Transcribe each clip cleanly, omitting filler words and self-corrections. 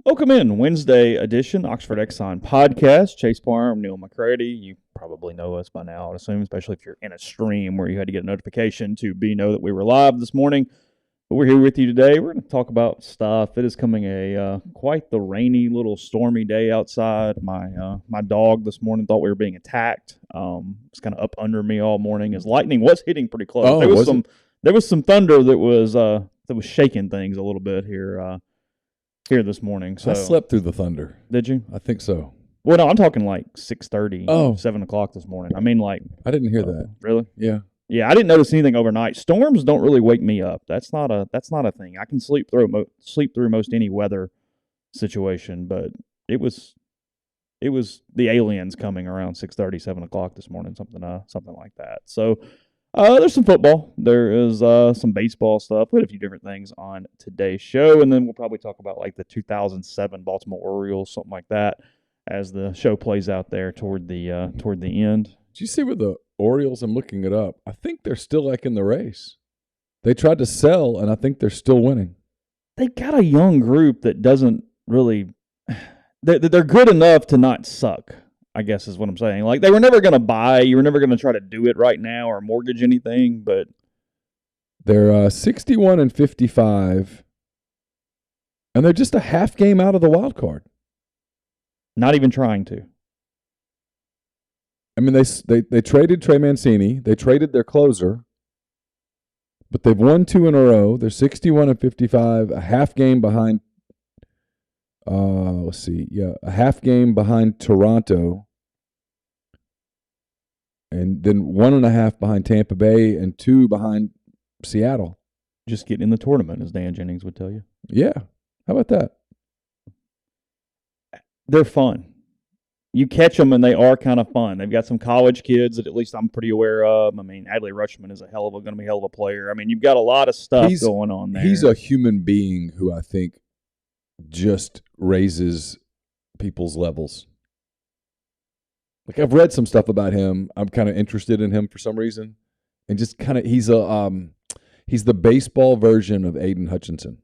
Welcome in Wednesday edition Oxford Exxon Podcast. Chase Parham, Neal, McCready. You probably know us by now, I'd assume, especially if you're in a stream where you had to get a notification to know that we were live this morning. But we're here with you today. We're going to talk about stuff. It is coming a quite the rainy, little stormy day outside. My dog this morning thought we were being attacked. It's kind of up under me all morning as lightning was hitting pretty close. Oh, there was some thunder that was shaking things a little bit here this morning. So I slept through the thunder. Did you? I think so. Well, no, I'm talking like 6:30, Oh. 7 o'clock this morning. I mean, like, I didn't hear that. Really? Yeah. Yeah, I didn't notice anything overnight. Storms don't really wake me up. That's not a thing. I can sleep through most any weather situation, but it was the aliens coming around 6:30, 7 o'clock this morning, something like that. So there's some football. There is some baseball stuff. We had a few different things on today's show, and then we'll probably talk about like the 2007 Baltimore Orioles, something like that, as the show plays out there toward the end. Did you see with the Orioles? I'm looking it up. I think they're still like in the race. They tried to sell, and I think they're still winning. They've got a young group that doesn't really – they're good enough to not suck, I guess is what I'm saying. Like, they were never going to buy. You were never going to try to do it right now or mortgage anything, but – They're 61-55, and they're just a half game out of the wild card. Not even trying to. I mean, they traded Trey Mancini. They traded their closer, but they've won 2 in a row. They're 61-55, a half game behind. A half game behind Toronto, and then 1.5 behind Tampa Bay, and 2 behind Seattle. Just getting in the tournament, as Dan Jennings would tell you. Yeah, how about that? They're fun. You catch them, and they are kind of fun. They've got some college kids that at least I'm pretty aware of. I mean, Adley Rutschman is going to be a hell of a player. I mean, you've got a lot of stuff going on there. He's a human being who I think just raises people's levels. Like, I've read some stuff about him. I'm kind of interested in him for some reason, and just kind of he's the baseball version of Aiden Hutchinson.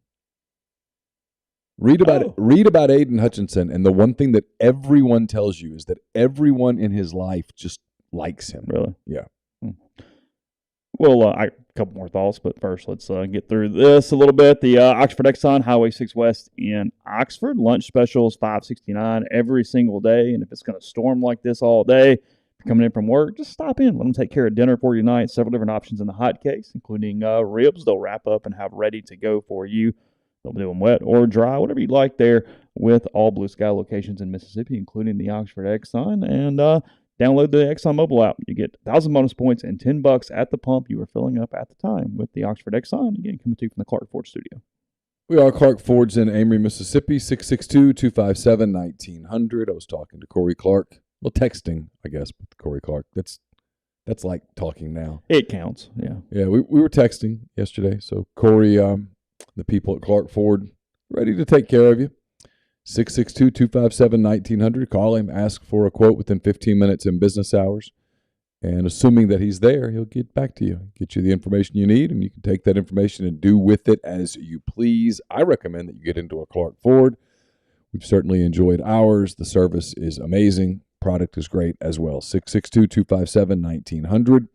Read about Aiden Hutchinson, and the one thing that everyone tells you is that everyone in his life just likes him. Really? Yeah. Well, a couple more thoughts, but first let's get through this a little bit. The Oxford Exxon Highway 6 West in Oxford. Lunch specials $5.69 every single day, and if it's going to storm like this all day, if you're coming in from work, just stop in. Let them take care of dinner for you tonight. Several different options in the hot case, including ribs they'll wrap up and have ready to go for you. They'll do them wet or dry, whatever you'd like there, with all Blue Sky locations in Mississippi, including the Oxford Exxon. And download the Exxon mobile app. You get 1,000 bonus points and $10 at the pump you were filling up at the time with the Oxford Exxon. Again, coming to you from the Clark Ford studio. We are Clark Ford's in Amory, Mississippi, 662-257-1900. I was talking to Corey Clark. Well, texting, I guess, with Corey Clark. That's like talking now. It counts, yeah. Yeah, we were texting yesterday. So Corey, the people at Clark Ford, ready to take care of you. 662-257-1900. Call him, ask for a quote within 15 minutes in business hours. And assuming that he's there, he'll get back to you, get you the information you need, and you can take that information and do with it as you please. I recommend that you get into a Clark Ford. We've certainly enjoyed ours. The service is amazing. Product is great as well. 662-257-1900.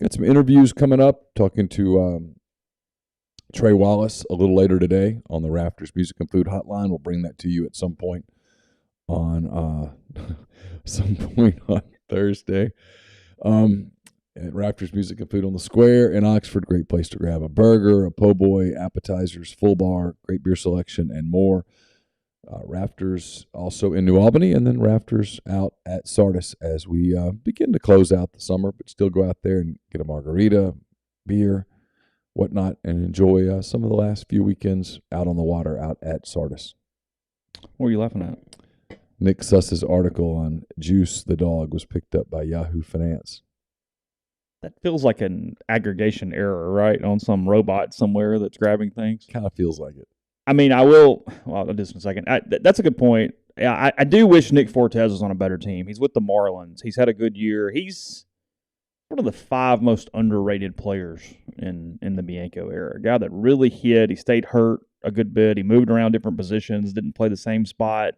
Got some interviews coming up, talking to Trey Wallace a little later today on the Rafters Music and Food Hotline. We'll bring that to you at some point on Thursday. At Rafters Music and Food on the Square in Oxford. Great place to grab a burger, a po' boy, appetizers, full bar, great beer selection, and more. Rafters also in New Albany, and then Rafters out at Sardis as we begin to close out the summer, but still go out there and get a margarita, beer, whatnot, and enjoy some of the last few weekends out on the water out at Sardis. What are you laughing at? Nick Suss's article on Juice the dog was picked up by Yahoo Finance. That feels like an aggregation error, right? On some robot somewhere that's grabbing things. Kind of feels like it. I mean, I'll do this in a second. That's a good point. I do wish Nick Fortes was on a better team. He's with the Marlins. He's had a good year. He's one of the 5 most underrated players in the Bianco era. A guy that really hit. He stayed hurt a good bit. He moved around different positions, didn't play the same spot.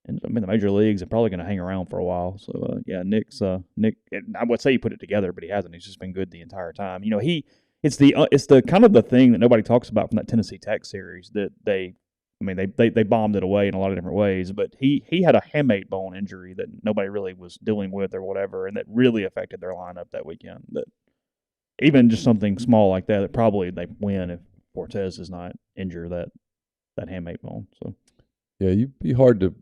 And I mean, the major leagues are probably going to hang around for a while. So, Nick. I would say he put it together, but he hasn't. He's just been good the entire time. It's the kind of the thing that nobody talks about from that Tennessee Tech series that they bombed it away in a lot of different ways. But he had a hamate bone injury that nobody really was dealing with or whatever, and that really affected their lineup that weekend. That even just something small like that probably they win if Cortez does not injure that hamate bone. So yeah, you'd be hard to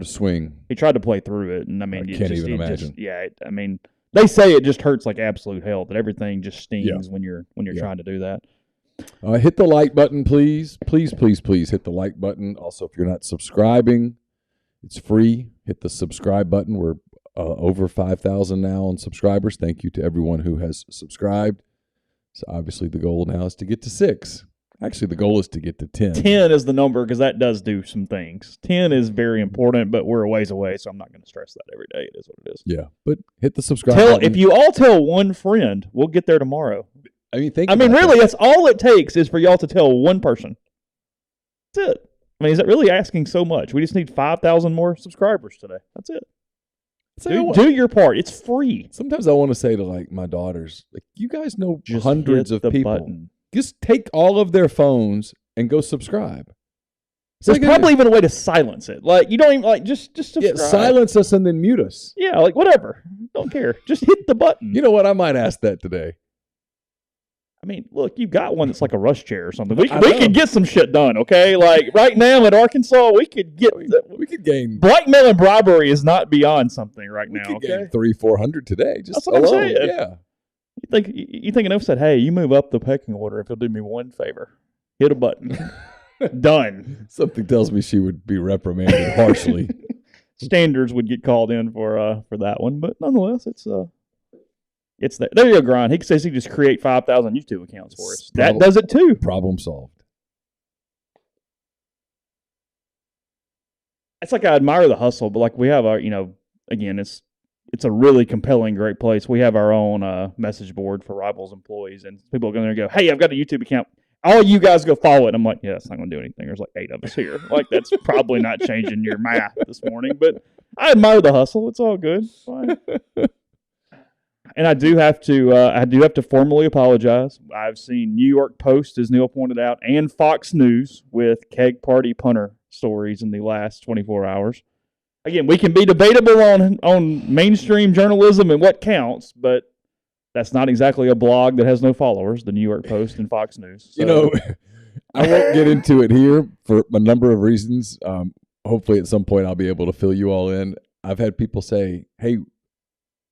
swing. He tried to play through it, and I can't even imagine. They say it just hurts like absolute hell. That everything just stings when you're trying to do that. Hit the like button, please. Please, please, please hit the like button. Also, if you're not subscribing, it's free. Hit the subscribe button. We're over 5,000 now on subscribers. Thank you to everyone who has subscribed. So obviously the goal now is to get to 6. Actually, the goal is to get to 10. 10 is the number because that does do some things. 10 is very important, but we're a ways away, so I'm not going to stress that every day. It is what it is. Yeah, but hit the subscribe button. If you all tell one friend, we'll get there tomorrow. Really, that's all it takes is for y'all to tell one person. That's it. Is that really asking so much? We just need 5,000 more subscribers today. That's it. Do your part. It's free. Sometimes I want to say to my daughters, you guys know just hundreds of people. Button. Just take all of their phones and go subscribe. There's probably even a way to silence it. You don't even just subscribe. Yeah, silence us and then mute us. Yeah, whatever. Don't care. Just hit the button. You know what? I might ask that today. Look, you've got one that's like a rush chair or something. We could get some shit done, okay? Right now in Arkansas, we could gain. Blackmail and bribery is not beyond something right now. We could gain 300-400 today. Just that's what alone. I'm saying. Yeah. You think enough said, hey, you move up the pecking order if you'll do me one favor. Hit a button. Done. Something tells me she would be reprimanded harshly. Standards would get called in for that one, but nonetheless, it's there. There you go, Grind. He says he just create 5,000 YouTube accounts for us. That does it too. Problem solved. It's I admire the hustle, but we have our, again, it's a really compelling, great place. We have our own message board for Rivals employees, and people are going to go, hey, I've got a YouTube account. All you guys go follow it. I'm like, yeah, it's not going to do anything. There's 8 of us here. That's probably not changing your math this morning, but I admire the hustle. It's all good. It's fine. And I do have to formally apologize. I've seen New York Post, as Neal pointed out, and Fox News with keg party punter stories in the last 24 hours. Again, we can be debatable on mainstream journalism and what counts, but that's not exactly a blog that has no followers, the New York Post and Fox News. So. I won't get into it here for a number of reasons. Hopefully at some point I'll be able to fill you all in. I've had people say, hey,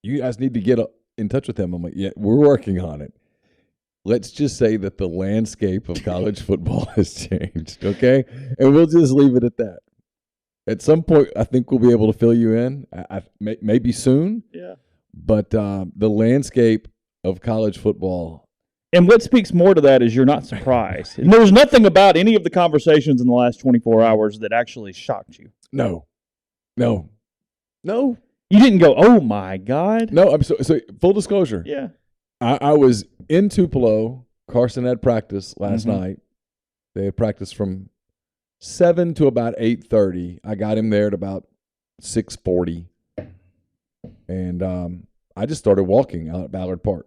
you guys need to get in touch with them. I'm like, yeah, we're working on it. Let's just say that the landscape of college football has changed, okay? And we'll just leave it at that. At some point, I think we'll be able to fill you in, maybe soon. Yeah. But the landscape of college football. And what speaks more to that is you're not surprised. And there's nothing about any of the conversations in the last 24 hours that actually shocked you. No. You didn't go, oh, my God. No, I'm so full disclosure. Yeah. I was in Tupelo. Carson had practice last night. They had practice from 7 to about 8:30. I got him there at about 6:40. And I just started walking out at Ballard Park.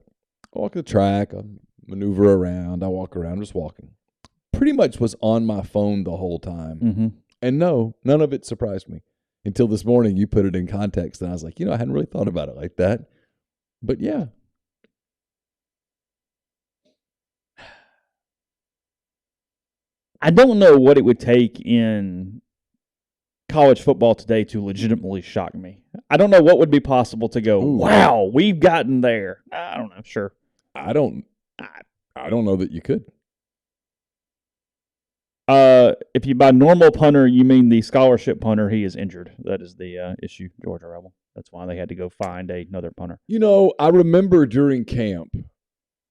I walk the track, I maneuver around, I walk around just walking. Pretty much was on my phone the whole time. Mm-hmm. And no, none of it surprised me. Until this morning, you put it in context, and I was like, I hadn't really thought about it like that. But yeah. I don't know what it would take in college football today to legitimately shock me. I don't know what would be possible to go, wow, we've gotten there. I don't know, sure. I don't know that you could. If you by normal punter, you mean the scholarship punter, he is injured. That is the issue, Georgia Rebel. That's why they had to go find another punter. I remember during camp,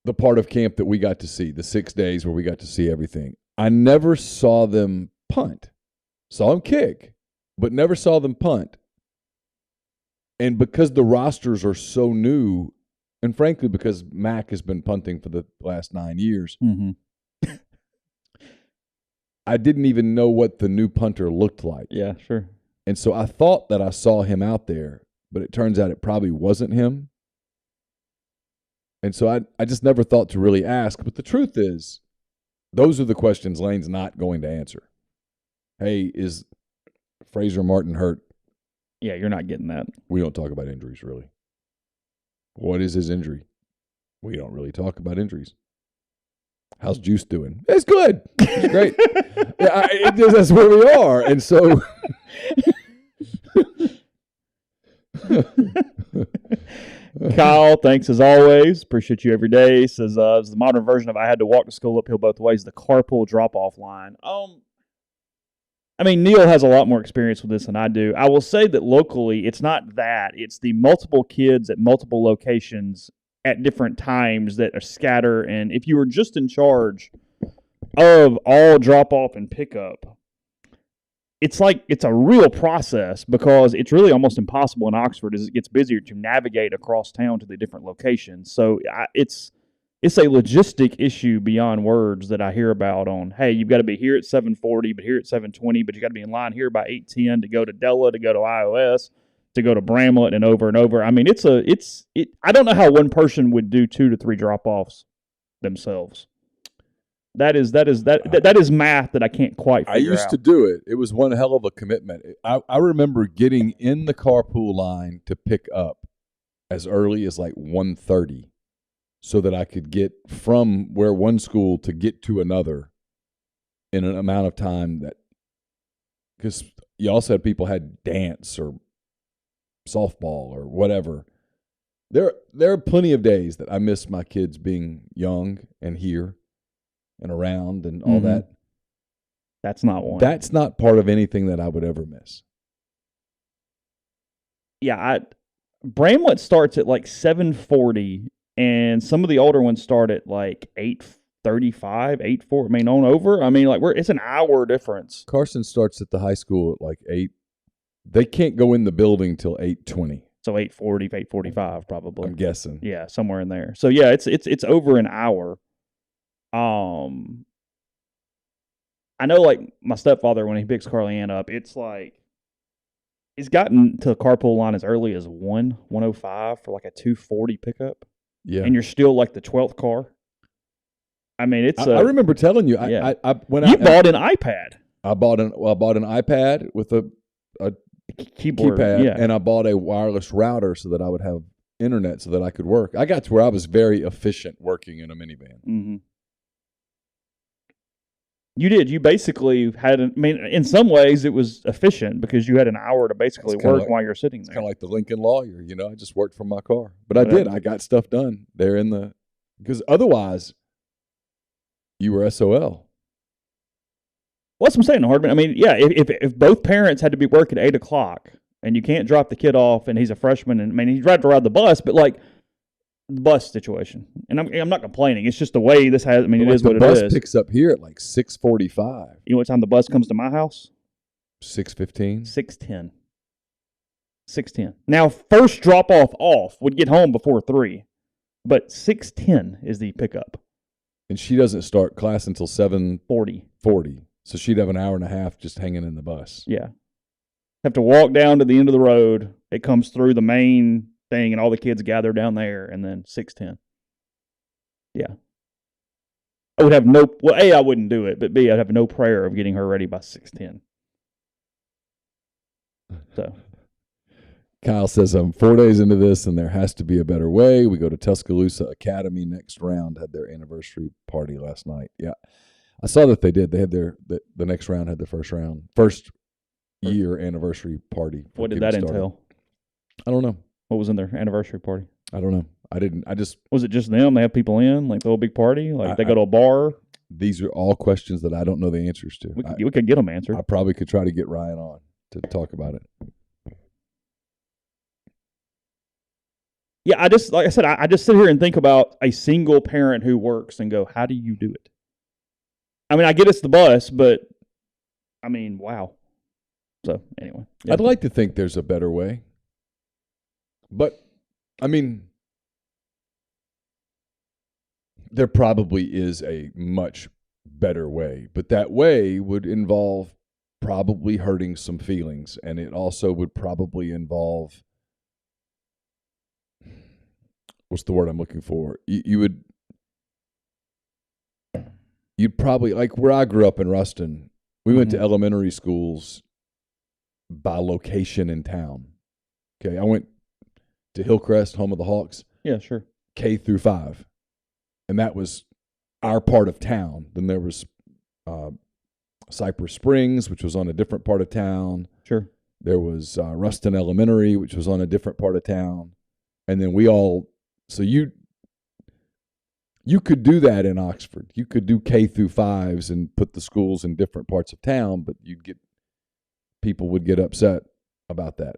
the part of camp that we got to see, the 6 days where we got to see everything. I never saw them punt. Saw them kick, but never saw them punt. And because the rosters are so new, and frankly, because Mac has been punting for the last 9 years, I didn't even know what the new punter looked like. Yeah, sure. And so I thought that I saw him out there, but it turns out it probably wasn't him. And so I just never thought to really ask. But the truth is, those are the questions Lane's not going to answer. Hey, is Fraser Martin hurt? Yeah, you're not getting that. We don't talk about injuries, really. What is his injury? We don't really talk about injuries. How's Juice doing? It's good. It's great. That's where we are. And so Kyle, thanks as always. Appreciate you every day. Says it's the modern version of I had to walk to school uphill both ways, the carpool drop-off line. I mean, Neal has a lot more experience with this than I do. I will say that locally, it's not that. It's the multiple kids at multiple locations at different times that are scatter. And if you were just in charge of all drop-off and pickup, it's like it's a real process because it's really almost impossible in Oxford as it gets busier to navigate across town to the different locations. So it's a logistic issue beyond words that I hear about on, hey, you've got to be here at 7:40, but here at 7:20, but you got to be in line here by 8:10 to go to Della, to go to iOS, to go to Bramlett, and over and over. I mean, I don't know how one person would do 2 to 3 drop-offs themselves. That is math that I can't quite figure out. I used to do it. It was one hell of a commitment. I remember getting in the carpool line to pick up as early as like 1:30 so that I could get from where one school to get to another in an amount of time that, because you also had people had dance or softball or whatever. There are plenty of days that I miss my kids being young and here and around and all that. That's not one. That's not part of anything that I would ever miss. Yeah, Bramlett starts at like 7:40, and some of the older ones start at like 8:35, 8:40. I mean, on over. I mean, like it's an hour difference. Carson starts at the high school at like 8. They can't go in the building till 8:20. So 8:40, 8:45 probably. I'm guessing. Yeah, somewhere in there. So yeah, it's over an hour. I know, like, my stepfather, when he picks Carly-Ann up, it's like he's gotten to the carpool line as early as 1:05 for like a 2:40 pickup. Yeah. And you're still like the 12th car. I mean, it's I remember telling you, yeah. I bought an iPad. I bought an iPad with a keyboard, keypad, and I bought a wireless router so that I would have internet so that I could work. I got to where I was very efficient working in a minivan. Mm-hmm. You did. You basically had, in some ways it was efficient because you had an hour to basically work while you're sitting there. It's kind of like the Lincoln Lawyer, I just worked from my car. But I did. I got stuff done there because otherwise you were SOL. Well, that's what I'm saying, Hardman. I mean, yeah, if both parents had to be working at 8 o'clock and you can't drop the kid off and he's a freshman, and I mean, he's ready to ride the bus, but like, the bus situation, and I'm not complaining. It's just the way this has. I mean, it is what it is. The bus picks up here at like 6:45. You know what time the bus comes to my house? 6:15. 6:10. 6:10. Now, first drop off would get home before 3, but 6:10 is the pickup. And she doesn't start class until 7:40. So she'd have an hour and a half just hanging in the bus. Yeah, have to walk down to the end of the road. It comes through the main thing, and all the kids gather down there, and then 6:10. Yeah. I would have A, I wouldn't do it, but B, I'd have no prayer of getting her ready by 6:10. So. Kyle says, I'm 4 days into this, and there has to be a better way. We go to Tuscaloosa Academy next round, had their anniversary party last night. Yeah. I saw that they did. They had the next round had their first year anniversary party. What did that entail? I don't know. What was in their anniversary party? I don't know. Was it just them? They have people in, like the whole big party? Like they go to a bar? These are all questions that I don't know the answers to. We could get them answered. I probably could try to get Ryan on to talk about it. Yeah, like I said, I just sit here and think about a single parent who works and go, how do you do it? I mean, I get it's the bus, but I mean, wow. So anyway. Yeah. I'd like to think there's a better way. But, I mean, there probably is a much better way. But that way would involve probably hurting some feelings, and it also would probably involve, what's the word I'm looking for? You'd probably, like where I grew up in Ruston, we went to elementary schools by location in town. Okay, I went to Hillcrest, home of the Hawks. Yeah, sure. K through 5. And that was our part of town. Then there was Cypress Springs, which was on a different part of town. Sure. There was Ruston Elementary, which was on a different part of town. And then we all, so you could do that in Oxford. You could do K through 5s and put the schools in different parts of town, but people would get upset about that.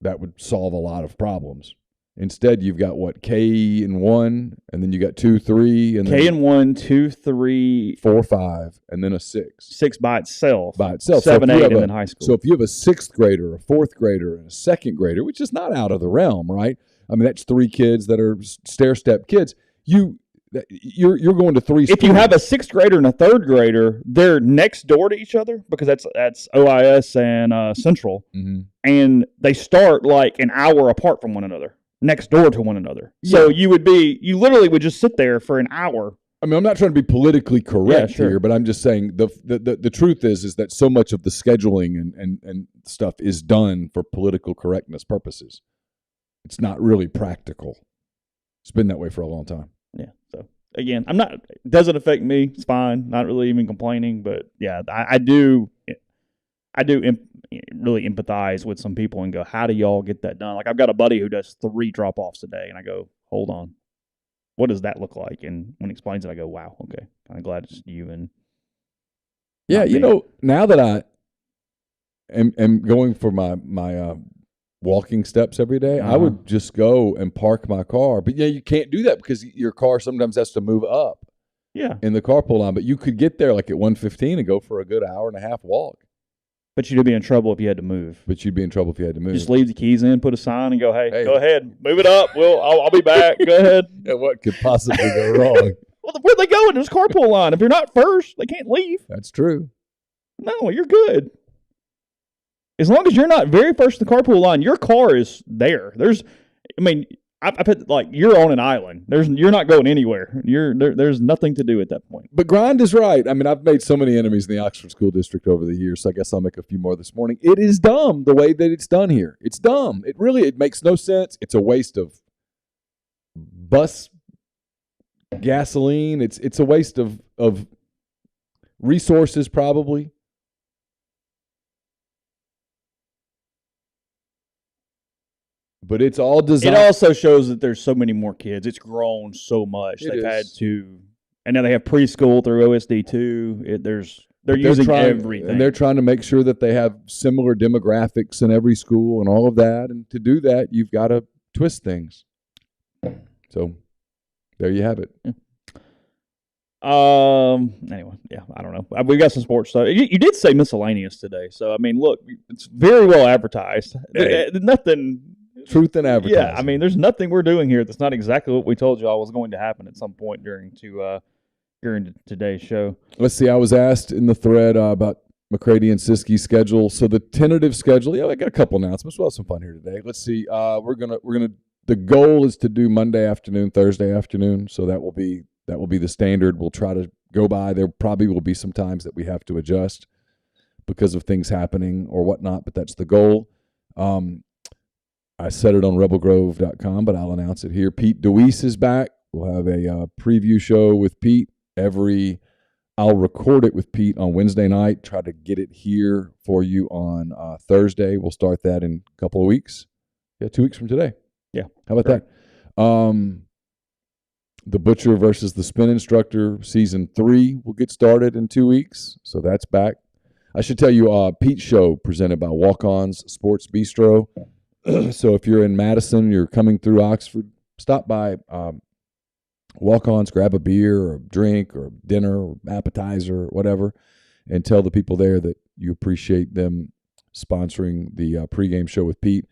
That would solve a lot of problems. Instead, you've got K and 1, and then you got 2, 3, and K and 1, 2, 3, 4, 5, and then a 6. 6 by itself. 7, so 8, and then high school. So if you have a 6th grader, a 4th grader, and a 2nd grader, which is not out of the realm, right? I mean, that's 3 kids that are stair-step kids. You're going to 3 schools. If you have a 6th grader and a 3rd grader, they're next door to each other because that's OIS and Central, and they start like an hour apart from one another, next door to one another. Yeah. So you literally would just sit there for an hour. I mean, I'm not trying to be politically correct here, but I'm just saying the truth is that so much of the scheduling and stuff is done for political correctness purposes. It's not really practical. It's been that way for a long time. Yeah. So again, it doesn't affect me. It's fine. Not really even complaining, but yeah, I do really empathize with some people and go, how do y'all get that done? Like I've got a buddy who does 3 drop-offs a day, and I go, hold on, what does that look like? And when he explains it, I go, wow, okay, kind of glad it's you. And yeah, now that I am going for my walking steps every day, I would just go and park my car. But yeah, you can't do that because your car sometimes has to move up. Yeah, in the carpool line. But you could get there like at 1:15 and go for a good hour and a half walk. But you'd be in trouble if you had to move. Just leave the keys in, put a sign, and go, hey, go ahead, move it up. I'll be back. Go ahead. Yeah, what could possibly go wrong? Well, where'd they go in this carpool line? If you're not first, they can't leave. That's true. No, you're good. As long as you're not very first in the carpool line, your car is there. I put like you're on an island. You're not going anywhere. There's nothing to do at that point. But grind is right. I mean, I've made so many enemies in the Oxford School District over the years, so I guess I'll make a few more this morning. It is dumb the way that it's done here. It's dumb. It makes no sense. It's a waste of bus gasoline. It's a waste of resources probably. But it's all designed. It also shows that there's so many more kids. It's grown so much. They've had to, and now they have preschool through OSD too. They're using everything, and they're trying to make sure that they have similar demographics in every school and all of that. And to do that, you've got to twist things. So, there you have it. Yeah. Anyway, yeah, I don't know. We've got some sports stuff. You did say miscellaneous today, so I mean, look, it's very well advertised. Hey. Nothing. Truth in advertising. Yeah, I mean, there's nothing we're doing here that's not exactly what we told y'all was going to happen at some point during today's show. Let's see. I was asked in the thread about McCready and Siskey's schedule. So the tentative schedule. Yeah, I got a couple announcements. We'll have some fun here today. Let's see. We're gonna. The goal is to do Monday afternoon, Thursday afternoon. So that will be the standard. We'll try to go by. There probably will be some times that we have to adjust because of things happening or whatnot. But that's the goal. I said it on rebelgrove.com, but I'll announce it here. Pete DeWeese is back. We'll have a preview show with Pete. I'll record it with Pete on Wednesday night, try to get it here for you on Thursday. We'll start that in a couple of weeks. Yeah, 2 weeks from today. Yeah. How about that? The Butcher versus the Spin Instructor, Season 3 will get started in 2 weeks, so that's back. I should tell you, Pete's show presented by Walk-On's Sports Bistro. So if you're in Madison, you're coming through Oxford, stop by Walk-Ons, grab a beer or a drink or dinner or appetizer or whatever, and tell the people there that you appreciate them sponsoring the pregame show with Pete.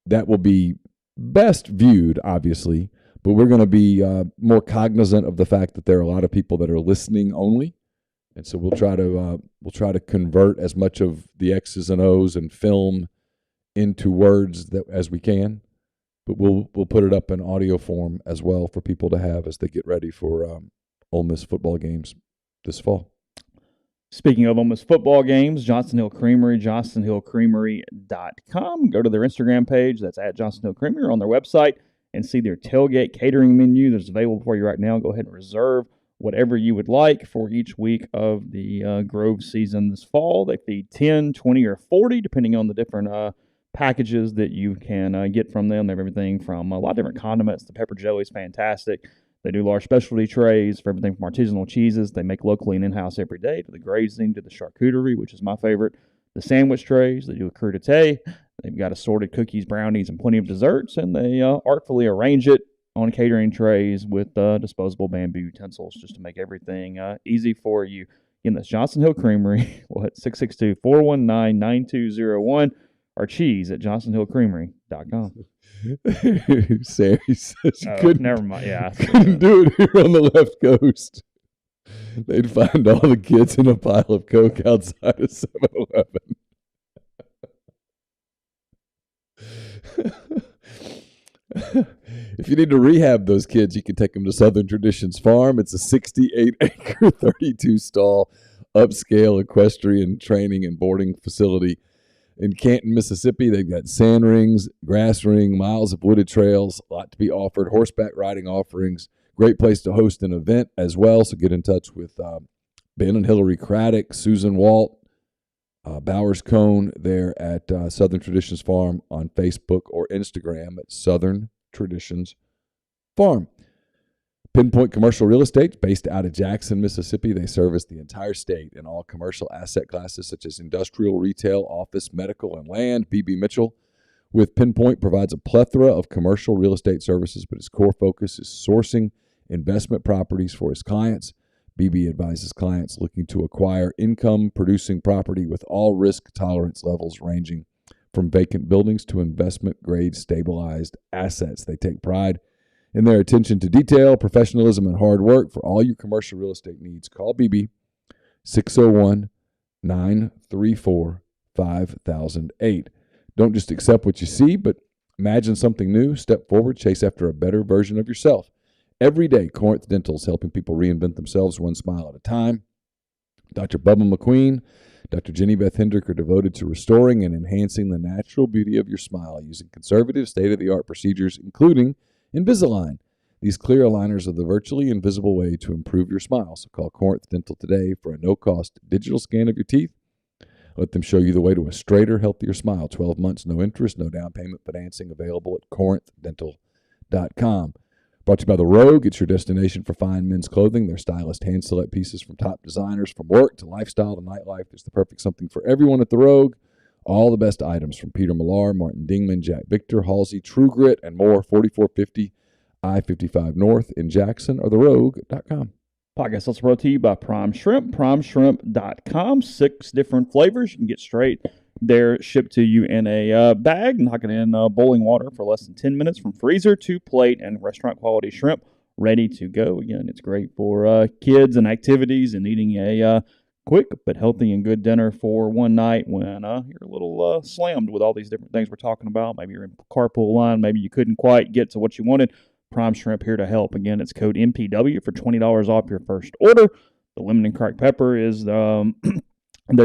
That will be best viewed, obviously, but we're going to be more cognizant of the fact that there are a lot of people that are listening only. And so we'll try to convert as much of the X's and O's and film into words as we can. But we'll put it up in audio form as well for people to have as they get ready for Ole Miss football games this fall. Speaking of Ole Miss football games, Johnson Hill Creamery, johnsonhillcreamery.com. Go to their Instagram page. That's at Johnson Hill Creamery, or on their website, and see their tailgate catering menu that's available for you right now. Go ahead and reserve whatever you would like for each week of the Grove season this fall. They feed 10, 20, or 40, depending on the different packages that you can get from them. They have everything from a lot of different condiments. The pepper jelly is fantastic. They do large specialty trays for everything from artisanal cheeses they make locally and in-house every day, to the grazing, to the charcuterie, which is my favorite, the sandwich trays. They do a crudité. They've got assorted cookies, brownies, and plenty of desserts, and they artfully arrange it on catering trays with disposable bamboo utensils just to make everything easy for you. Again, that's Johnson Hill Creamery. We'll hit 662-419-9201, or cheese at johnsonhillcreamery.com. Sarah says Never mind. Yeah, couldn't do it here on the left coast. They'd find all the kids in a pile of Coke outside of 7-Eleven. If you need to rehab those kids, you can take them to Southern Traditions Farm. It's a 68-acre, 32-stall, upscale equestrian training and boarding facility in Canton, Mississippi. They've got sand rings, grass ring, miles of wooded trails, a lot to be offered, horseback riding offerings. Great place to host an event as well. So get in touch with Ben and Hillary Craddock, Susan Walt, Bowers Cone there at Southern Traditions Farm on Facebook or Instagram at Southern Traditions Farm. Pinpoint Commercial Real Estate, based out of Jackson, Mississippi. They service the entire state in all commercial asset classes such as industrial, retail, office, medical, and land. BB Mitchell with Pinpoint provides a plethora of commercial real estate services, but his core focus is sourcing investment properties for his clients. BB advises clients looking to acquire income-producing property with all risk tolerance levels ranging from vacant buildings to investment-grade stabilized assets. They take pride in their attention to detail, professionalism, and hard work. For all your commercial real estate needs, call BB 601-934-5008. Don't just accept what you see, but imagine something new. Step forward, chase after a better version of yourself. Every day, Corinth Dental is helping people reinvent themselves one smile at a time. Dr. Bubba McQueen, Dr. Jenny Beth Hendrick are devoted to restoring and enhancing the natural beauty of your smile using conservative, state-of-the-art procedures, including Invisalign. These clear aligners are the virtually invisible way to improve your smile. So call Corinth Dental today for a no-cost digital scan of your teeth. Let them show you the way to a straighter, healthier smile. 12 months, no interest, no down payment financing available at corinthdental.com. Brought to you by The Rogue. It's your destination for fine men's clothing. Their stylist hand-select pieces from top designers. From work to lifestyle to nightlife, there's the perfect something for everyone at The Rogue. All the best items from Peter Millar, Martin Dingman, Jack Victor, Halsey, True Grit, and more. 4450 I-55 North in Jackson or therogue.com. Podcast also brought to you by Prime Shrimp, primeshrimp.com. 6 different flavors. You can get straight there, shipped to you in a bag, knock it in boiling water for less than 10 minutes, from freezer to plate, and restaurant quality shrimp ready to go. Again, it's great for kids and activities and eating a quick but healthy and good dinner for one night when you're a little slammed with all these different things we're talking about. Maybe you're in carpool line. Maybe you couldn't quite get to what you wanted. Prime Shrimp here to help. Again, it's code MPW for $20 off your first order. The lemon and cracked pepper is their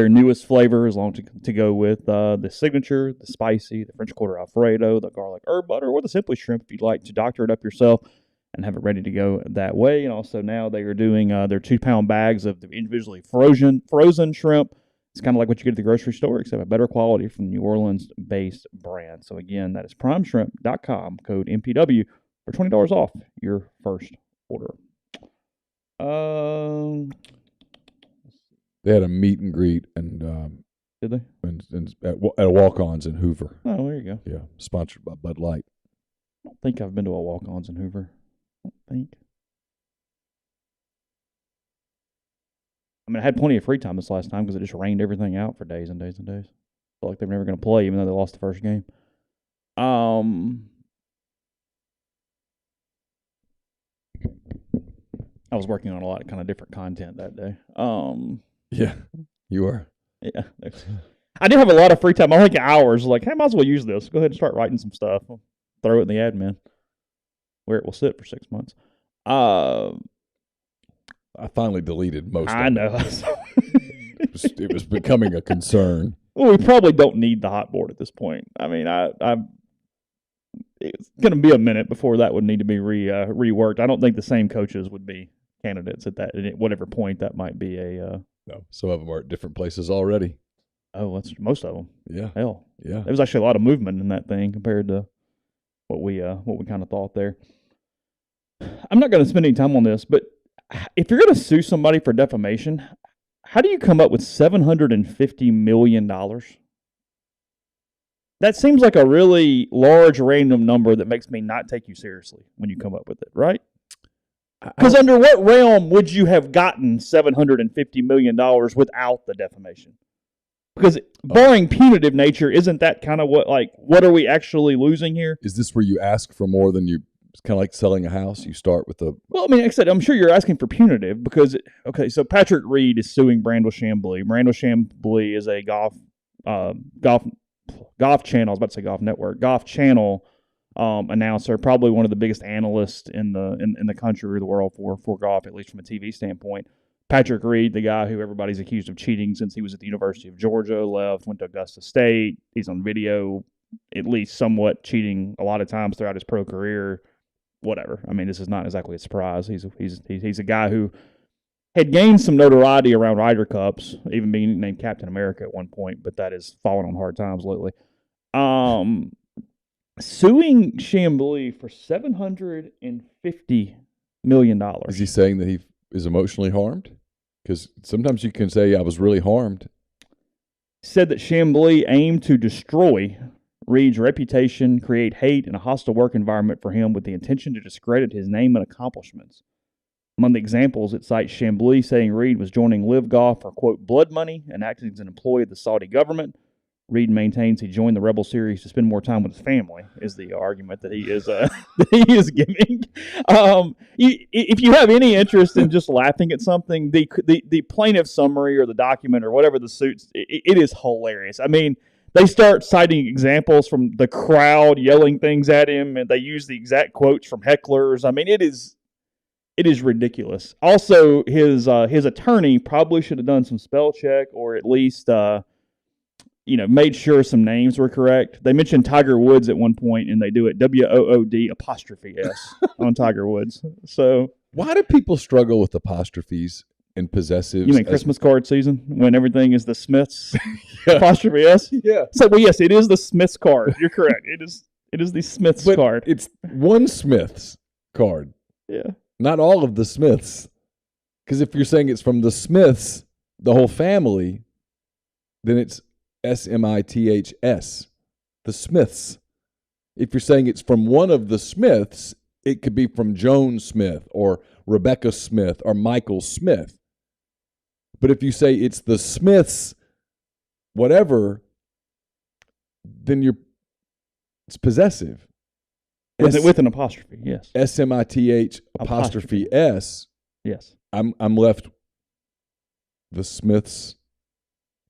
newest flavor, as long to go with the signature, the spicy, the French Quarter Alfredo, the garlic herb butter, or the Simply Shrimp if you'd like to doctor it up yourself and have it ready to go that way. And also now they are doing their 2-pound bags of the individually frozen shrimp. It's kind of like what you get at the grocery store, except a better quality from the New Orleans-based brand. So again, that is primeshrimp.com, code MPW for $20 off your first order. They had a meet and greet and Did they? and at a Walk-Ons in Hoover. Oh, there you go. Yeah, sponsored by Bud Light. I don't think I've been to a Walk-Ons in Hoover. I don't think. I mean, I had plenty of free time this last time because it just rained everything out for days and days and days. I felt like they were never going to play, even though they lost the first game. I was working on a lot of kind of different content that day. Yeah, you are. Yeah. I did have a lot of free time. I think hours. Like, hey, I might as well use this. Go ahead and start writing some stuff. I'll throw it in the admin where it will sit for 6 months. I finally deleted most I of know. it. It was becoming a concern. Well, we probably don't need the hot board at this point. I mean, it's going to be a minute before that would need to be reworked. I don't think the same coaches would be candidates at whatever point that might be a. No, some of them are at different places already. Oh, that's most of them. Yeah. Hell, yeah. There was actually a lot of movement in that thing compared to what we kind of thought there. I'm not going to spend any time on this, but if you're going to sue somebody for defamation, how do you come up with $750 million? That seems like a really large random number that makes me not take you seriously when you come up with it, right? Because under what realm would you have gotten $750 million without the defamation? Because barring punitive nature, isn't that kind of what are we actually losing here? Is this where you ask for more than you? It's kind of like selling a house. You start with the. Well, I mean, like I said, I'm sure you're asking for punitive because, so Patrick Reed is suing Brandel Chamblee. Brandel Chamblee is a golf channel. I was about to say golf network, golf channel announcer, probably one of the biggest analysts in the country or the world for golf, at least from a TV standpoint. Patrick Reed, the guy who everybody's accused of cheating since he was at the University of Georgia, went to Augusta State. He's on video, at least somewhat cheating a lot of times throughout his pro career. Whatever. I mean, this is not exactly a surprise. He's a guy who had gained some notoriety around Ryder Cups, even being named Captain America at one point, but that has fallen on hard times lately. Suing Chamblee for $750 million. Is he saying that he is emotionally harmed? Because sometimes you can say, I was really harmed. Said that Chamblee aimed to destroy Reed's reputation, create hate, and a hostile work environment for him with the intention to discredit his name and accomplishments. Among the examples, it cites Chamblee saying Reed was joining Live Golf for, quote, blood money and acting as an employee of the Saudi government. Reed maintains he joined the Rebel Series to spend more time with his family, is the argument that he is giving. If you have any interest in just laughing at something, the plaintiff summary or the document or whatever the suits, it is hilarious. I mean, they start citing examples from the crowd yelling things at him, and they use the exact quotes from hecklers. I mean, it is ridiculous. Also, his attorney probably should have done some spell check or at least made sure some names were correct. They mentioned Tiger Woods at one point, and they do it WOOD''S on Tiger Woods. So why do people struggle with apostrophes and possessives? You mean Christmas card season when everything is the Smiths apostrophe S? Yeah. So, well, yes, it is the Smiths card. You're correct. It is the Smiths card. It's one Smiths card. Yeah. Not all of the Smiths. Because if you're saying it's from the Smiths, the whole family, then it's SMITHS, the Smiths. If you're saying it's from one of the Smiths, it could be from Joan Smith or Rebecca Smith or Michael Smith. But if you say it's the Smiths, whatever, then it's possessive. With an apostrophe, yes. SMITH apostrophe S. Yes. I'm left the Smiths,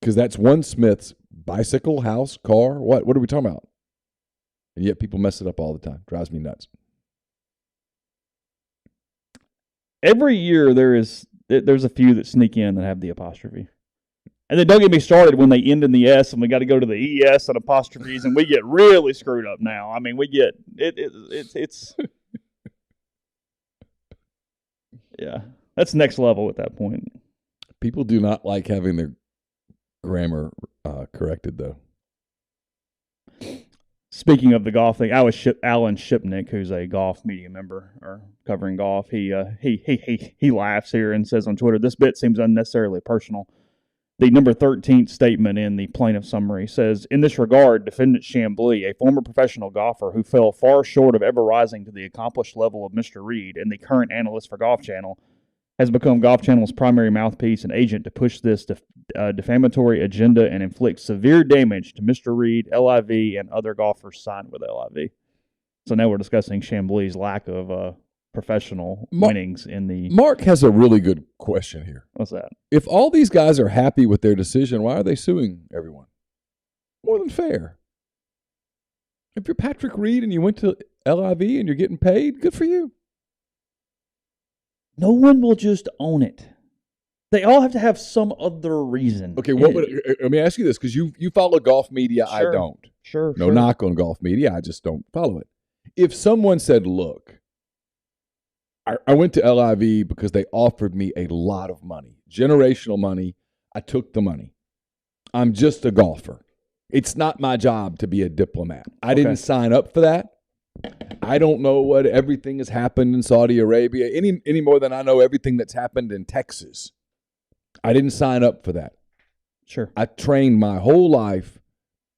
because that's one Smith's bicycle, house, car. What are we talking about? And yet people mess it up all the time. Drives me nuts. Every year there's a few that sneak in that have the apostrophe. And then don't get me started when they end in the S and we got to go to the ES and apostrophes and we get really screwed up now. I mean, we get it's yeah, that's next level at that point. People do not like having their grammar corrected, though. Speaking of the golf thing, Alan Shipnick, who's a golf media member or covering golf, he laughs here and says on Twitter, "This bit seems unnecessarily personal." The number 13th statement in the plaintiff summary says, "In this regard, defendant Chamblee, a former professional golfer who fell far short of ever rising to the accomplished level of Mr. Reed and the current analyst for Golf Channel, has become Golf Channel's primary mouthpiece and agent to push this defamatory agenda and inflict severe damage to Mr. Reed, LIV, and other golfers signed with LIV." So now we're discussing Chamblee's lack of professional winnings in the. Mark has a really good question here. What's that? If all these guys are happy with their decision, why are they suing everyone? More than fair. If you're Patrick Reed and you went to LIV and you're getting paid, good for you. No one will just own it. They all have to have some other reason. Okay, let me ask you this, because you follow golf media, Sure. I don't. Sure. No knock on golf media, I just don't follow it. If someone said, look, I went to LIV because they offered me a lot of money, generational money, I took the money. I'm just a golfer. It's not my job to be a diplomat. I didn't sign up for that. I don't know what everything has happened in Saudi Arabia any more than I know everything that's happened in Texas. I didn't sign up for that. Sure. I trained my whole life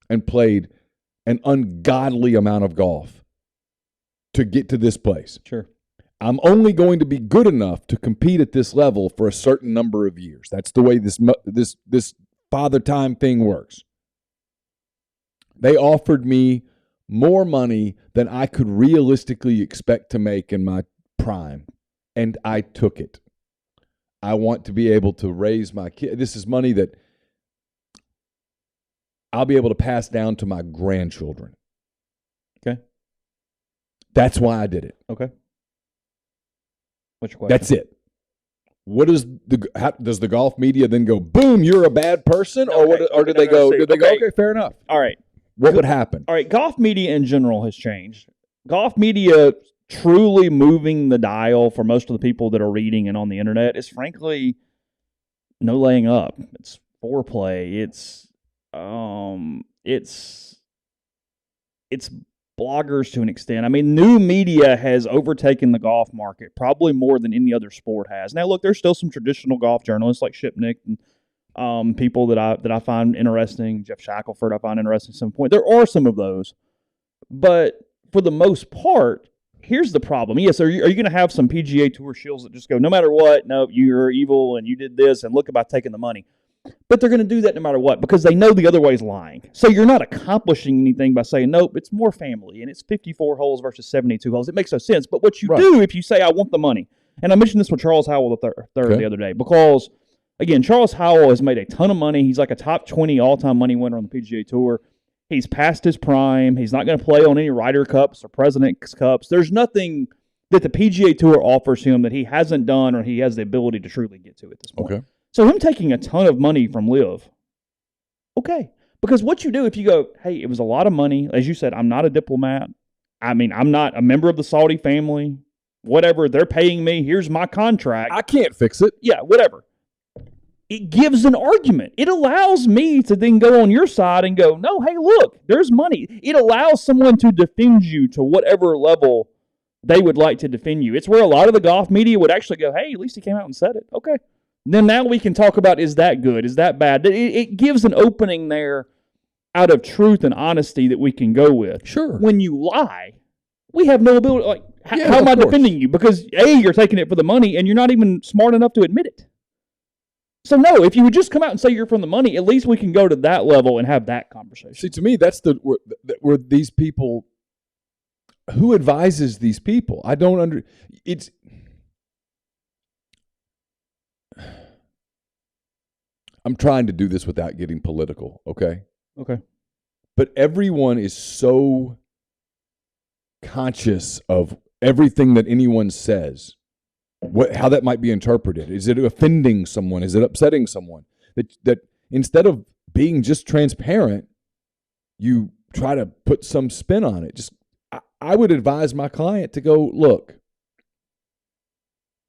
and played an ungodly amount of golf to get to this place. Sure. I'm only going to be good enough to compete at this level for a certain number of years. That's the way this father time thing works. They offered me more money than I could realistically expect to make in my prime, and I took it. I want to be able to raise my kid. This is money that I'll be able to pass down to my grandchildren. Okay. That's why I did it. Okay. What's your question? That's it. What is does the golf media then go, boom, you're a bad person? Or do they go, okay, fair enough. All right. What would happen? All right, golf media in general has changed. Golf media truly moving the dial for most of the people that are reading and on the internet is frankly no laying up. It's foreplay. It's bloggers to an extent. I mean, new media has overtaken the golf market probably more than any other sport has. Now, look, there's still some traditional golf journalists like Shipnick and people that I find interesting. Jeff Shackelford I find interesting at some point. There are some of those. But for the most part, here's the problem. Yes, are you going to have some PGA Tour shills that just go, no matter what, no, you're evil and you did this and look about taking the money. But they're going to do that no matter what because they know the other way is lying. So you're not accomplishing anything by saying, nope, it's more family and it's 54 holes versus 72 holes. It makes no sense. But what you do if you say, I want the money, and I mentioned this with Charles Howell the third the other day because, again, Charles Howell has made a ton of money. He's like a top 20 all-time money winner on the PGA Tour. He's past his prime. He's not going to play on any Ryder Cups or President's Cups. There's nothing that the PGA Tour offers him that he hasn't done or he has the ability to truly get to at this point. Okay. So him taking a ton of money from LIV, okay. Because what you do if you go, hey, it was a lot of money. As you said, I'm not a diplomat. I mean, I'm not a member of the Saudi family. Whatever, they're paying me. Here's my contract. I can't fix it. Yeah, whatever. It gives an argument. It allows me to then go on your side and go, no, hey, look, there's money. It allows someone to defend you to whatever level they would like to defend you. It's where a lot of the golf media would actually go, hey, at least he came out and said it. Okay. Then now we can talk about, is that good? Is that bad? It gives an opening there out of truth and honesty that we can go with. Sure. When you lie, we have no ability. Like, how am I defending you? Because, A, you're taking it for the money, and you're not even smart enough to admit it. So, no, if you would just come out and say you're from the money, at least we can go to that level and have that conversation. See, to me, that's where these people, who advises these people? I don't it's. I'm trying to do this without getting political, okay? Okay. But everyone is so conscious of everything that anyone says, how that might be interpreted. Is it offending someone? Is it upsetting someone? That instead of being just transparent, you try to put some spin on it. I would advise my client to go, look,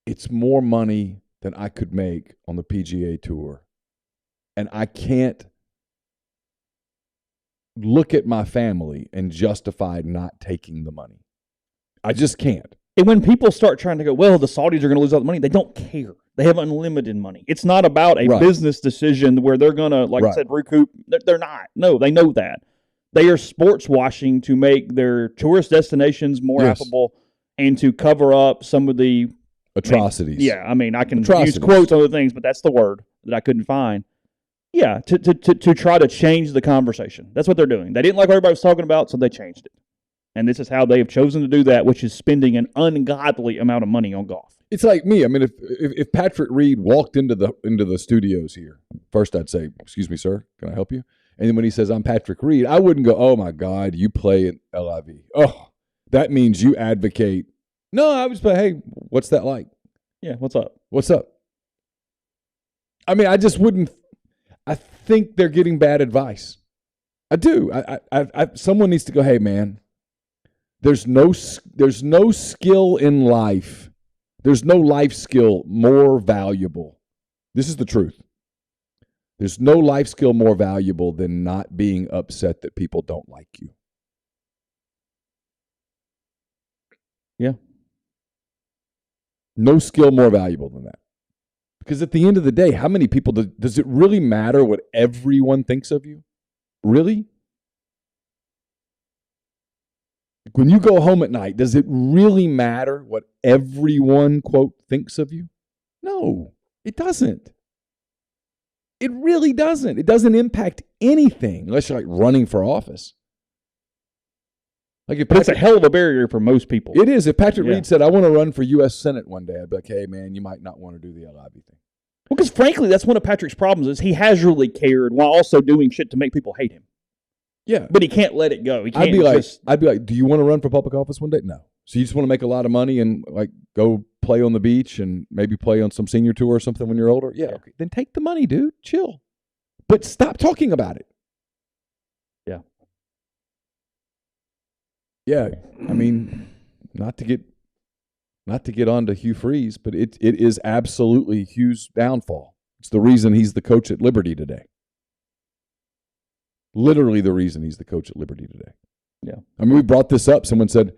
it's more money than I could make on the PGA Tour. And I can't look at my family and justify not taking the money. I just can't. And when people start trying to go, well, the Saudis are going to lose all the money, they don't care. They have unlimited money. It's not about a business decision where they're going to, like I said, recoup. They're not. No, they know that. They are sports washing to make their tourist destinations more affable and to cover up some of the atrocities. I can use quotes on other things, but that's the word that I couldn't find. Yeah, to try to change the conversation. That's what they're doing. They didn't like what everybody was talking about, so they changed it. And this is how they have chosen to do that, which is spending an ungodly amount of money on golf. It's like me. I mean, if Patrick Reed walked into the studios here, first I'd say, "Excuse me, sir, can I help you?" And then when he says, "I'm Patrick Reed," I wouldn't go, "Oh my God, you play at LIV. Oh, that means you advocate." No, I would say, "Hey, what's that like? Yeah, what's up? What's up?" I mean, I just wouldn't. I think they're getting bad advice. I do. Someone needs to go, "Hey, man, there's no skill in life. There's no life skill more valuable." This is the truth. There's no life skill more valuable than not being upset that people don't like you. Yeah. No skill more valuable than that. Because at the end of the day, how many people does it really matter what everyone thinks of you? Really? When you go home at night, does it really matter what everyone, quote, thinks of you? No, it doesn't. It really doesn't. It doesn't impact anything unless you're like running for office. Like if It's a hell of a barrier for most people. It is. If Patrick Reed said, "I want to run for U.S. Senate one day," I'd be like, "Hey, man, you might not want to do the LIV thing." Well, because frankly, that's one of Patrick's problems is he has really cared while also doing shit to make people hate him. Yeah. But he can't let it go. He can't I'd be like, "Do you want to run for public office one day?" No. So you just want to make a lot of money and like go play on the beach and maybe play on some senior tour or something when you're older? Yeah. Okay. Then take the money, dude. Chill. But stop talking about it. Yeah. Yeah. I mean, not to get on to Hugh Freeze, but it is absolutely Hugh's downfall. It's the reason he's the coach at Liberty today. Literally the reason he's the coach at Liberty today. Yeah. I mean, we brought this up. Someone said,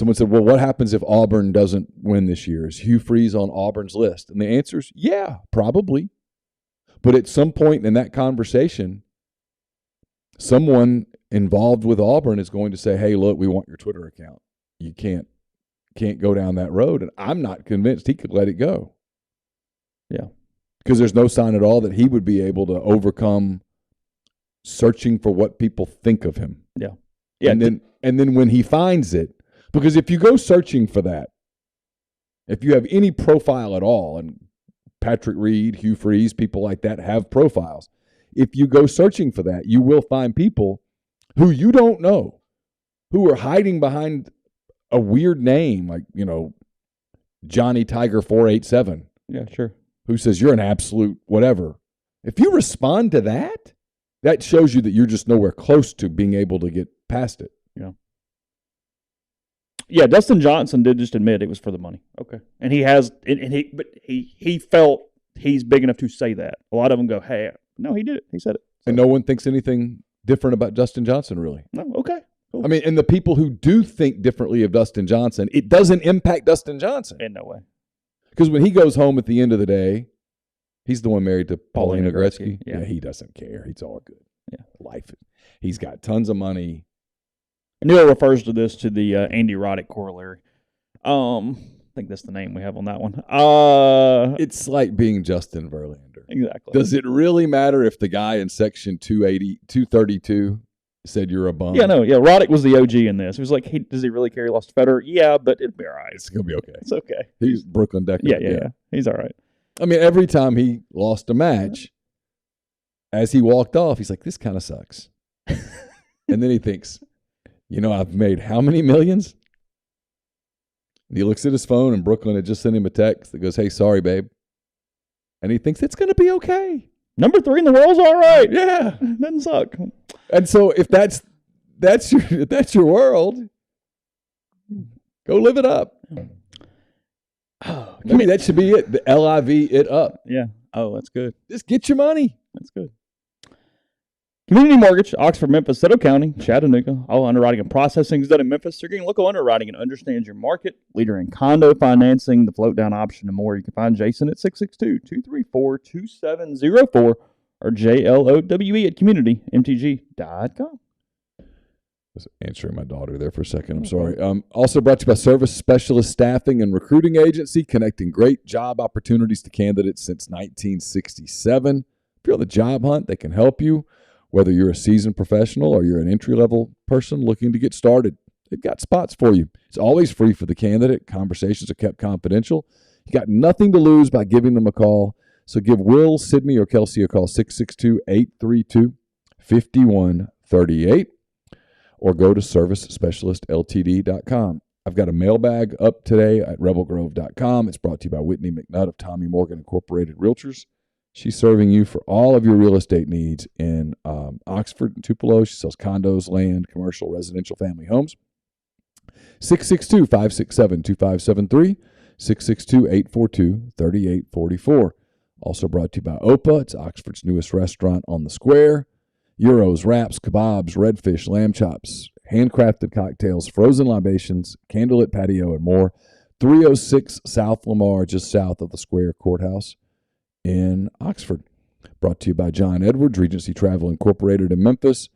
"Well, what happens if Auburn doesn't win this year? Is Hugh Freeze on Auburn's list?" And the answer is, yeah, probably. But at some point in that conversation, someone involved with Auburn is going to say, "Hey, look, we want your Twitter account. You can't go down that road." And I'm not convinced he could let it go. Yeah. Because there's no sign at all that he would be able to overcome searching for what people think of him. Yeah. Yeah. And then when he finds it, because if you go searching for that, if you have any profile at all, and Patrick Reed, Hugh Freeze, people like that have profiles. If you go searching for that, you will find people who you don't know, who are hiding behind a weird name like, Johnny Tiger 487. Yeah, sure. Who says you're an absolute whatever. If you respond to that, that shows you that you're just nowhere close to being able to get past it. Yeah. Yeah, Dustin Johnson did just admit it was for the money. Okay. And he has, but he felt he's big enough to say that. A lot of them go, "Hey, no, he did it. He said it." So. And no one thinks anything different about Dustin Johnson, really. No, okay. Cool. I mean, and the people who do think differently of Dustin Johnson, it doesn't impact Dustin Johnson. In no way. Because when he goes home at the end of the day, he's the one married to Paulina Gretzky. Yeah, he doesn't care. He's all good. Yeah. Life. He's got tons of money. Neal refers to this to the Andy Roddick corollary. I think that's the name we have on that one. It's like being Justin Verlander. Exactly. Does it really matter if the guy in section 232 said you're a bum? Yeah, no. Yeah, Roddick was the OG in this. He was like, does he really care he lost Federer? Yeah, but it'll be all right. It's going to be okay. It's okay. He's Brooklyn Decker. Yeah. He's all right. I mean, every time he lost a match, as he walked off, he's like, "This kind of sucks." And then he thinks, I've made how many millions? And he looks at his phone, and Brooklyn had just sent him a text that goes, "Hey, sorry, babe." And he thinks it's going to be okay. Number 3 in the world's all right. Yeah. Doesn't suck. And so if that's your world, go live it up. Oh, that should be it. The LIV it up. Yeah. Oh, that's good. Just get your money. That's good. Community Mortgage, Oxford, Memphis, Settle County, Chattanooga. All underwriting and processing is done in Memphis. They're getting local underwriting and understands your market. Leader in condo financing, the float down option, and more. You can find Jason at 662-234-2704 or JLOWE@communitymtg.com. Answering my daughter there for a second. I'm sorry. Also brought to you by Service Specialist Staffing and Recruiting Agency, connecting great job opportunities to candidates since 1967. If you're on the job hunt, they can help you, whether you're a seasoned professional or you're an entry-level person looking to get started. they've got spots for you. It's always free for the candidate. Conversations are kept confidential. You got nothing to lose by giving them a call. So give Will, Sydney, or Kelsey a call, 662-832-5138, or go to servicespecialistltd.com. I've got a mailbag up today at rebelgrove.com. It's brought to you by Whitney McNutt of Tommy Morgan Incorporated Realtors. She's serving you for all of your real estate needs in Oxford and Tupelo. She sells condos, land, commercial, residential, family homes. 662-567-2573, 662-842-3844. Also brought to you by Opa. It's Oxford's newest restaurant on the square. Euros, wraps, kebabs, redfish, lamb chops, handcrafted cocktails, frozen libations, candlelit patio, and more. 306 South Lamar, just south of the Square Courthouse in Oxford. Brought to you by John Edwards, Regency Travel Incorporated in Memphis.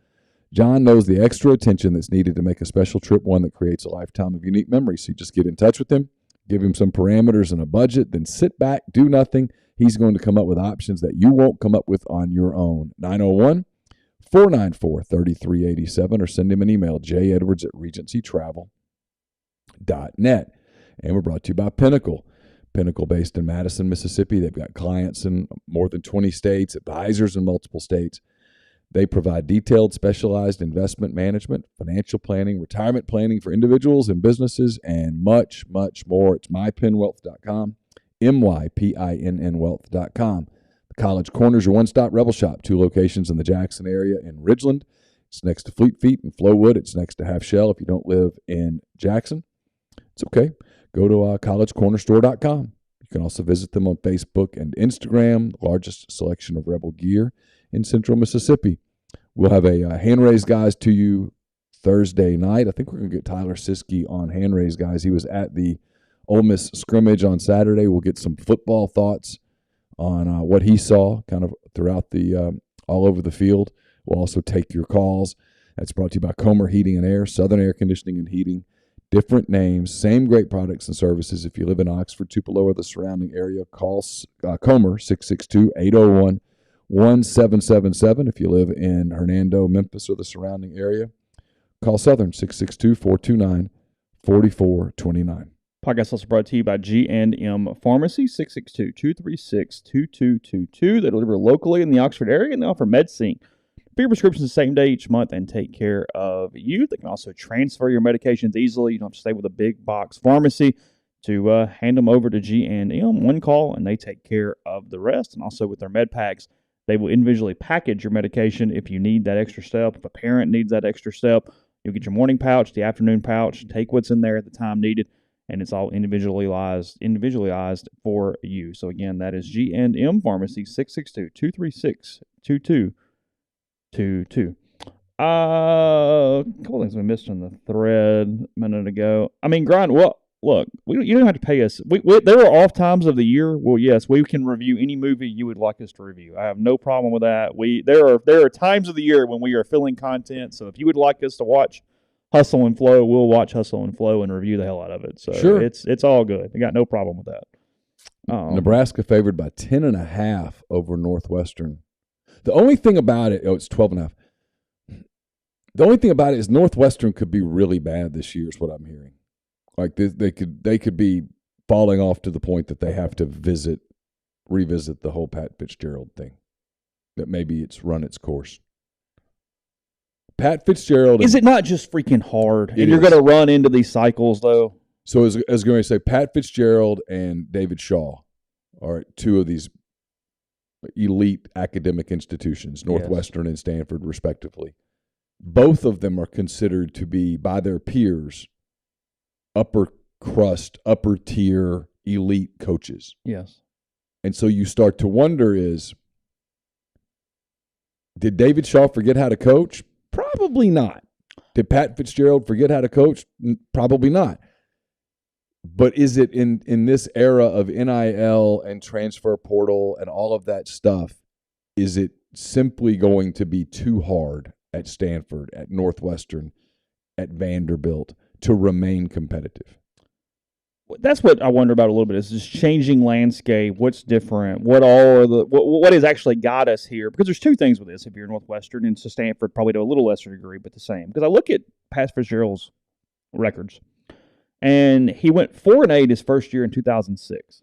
John knows the extra attention that's needed to make a special trip one that creates a lifetime of unique memories. So you just get in touch with him, give him some parameters and a budget, then sit back, do nothing. He's going to come up with options that you won't come up with on your own. 901-494-3387, or send him an email, j.edwards@regencytravel.net. And we're brought to you by Pinnacle. Pinnacle, based in Madison, Mississippi. They've got clients in more than 20 states, advisors in multiple states. They provide detailed, specialized investment management, financial planning, retirement planning for individuals and businesses, and much, much more. It's mypinwealth.com, mypinn wealth.com. The College Corner is your one-stop Rebel shop. 2 locations in the Jackson area in Ridgeland. It's next to Fleet Feet and Flowwood. It's next to Half Shell if you don't live in Jackson. It's okay. Go to collegecornerstore.com. You can also visit them on Facebook and Instagram, the largest selection of Rebel gear in central Mississippi. We'll have a Hand Raise Guys to you Thursday night. I think we're going to get Tyler Siskey on Hand Raise Guys. He was at the Ole Miss scrimmage on Saturday. We'll get some football thoughts on what he saw kind of throughout the all over the field. We'll also take your calls. That's brought to you by Comer Heating and Air, Southern Air Conditioning and Heating. Different names, same great products and services. If you live in Oxford, Tupelo, or the surrounding area, call Comer, 662-801-1777. If you live in Hernando, Memphis, or the surrounding area, call Southern, 662-429-4429. Podcast also brought to you by G&M Pharmacy, 662-236-2222. They deliver locally in the Oxford area, and they offer medicine for your prescriptions the same day each month and take care of you. They can also transfer your medications easily. You don't have to stay with a big box pharmacy to hand them over to G&M. One call, and they take care of the rest. And also with their med packs, they will individually package your medication if you need that extra step. If a parent needs that extra step, you'll get your morning pouch, the afternoon pouch, take what's in there at the time needed, and it's all individualized for you. So again, that is G&M Pharmacy, 662-236-2222. A couple things we missed on the thread a minute ago. I mean, Grind, well, look, you don't have to pay us. There are off times of the year. Well, yes, we can review any movie you would like us to review. I have no problem with that. There are times of the year when we are filling content. So if you would like us to watch Hustle and Flow, we'll watch Hustle and Flow and review the hell out of it. So sure. It's all good. I got no problem with that. Nebraska favored by 10.5 over Northwestern. The only thing about it, it's 12.5. The only thing about it is Northwestern could be really bad this year is what I'm hearing. Like they could be falling off to the point that they have to revisit the whole Pat Fitzgerald thing. That maybe it's run its course. Pat Fitzgerald. Is it not just freaking hard? And you're going to run into these cycles, though. So I was going to say Pat Fitzgerald and David Shaw are 2 of these elite academic institutions, Northwestern and Stanford, respectively. Both of them are considered to be, by their peers, upper crust, upper tier, elite coaches. Yes. And so you start to wonder did David Shaw forget how to coach? Probably not. Did Pat Fitzgerald forget how to coach? Probably not. But is it in this era of NIL and transfer portal and all of that stuff, is it simply going to be too hard at Stanford, at Northwestern, at Vanderbilt to remain competitive? That's what I wonder about a little bit, is this changing landscape. What's different? What has actually got us here? Because there's 2 things with this. If you're Northwestern and so Stanford, probably to a little lesser degree, but the same. Because I look at Pat Fitzgerald's records. And he went 4-8 his first year in 2006.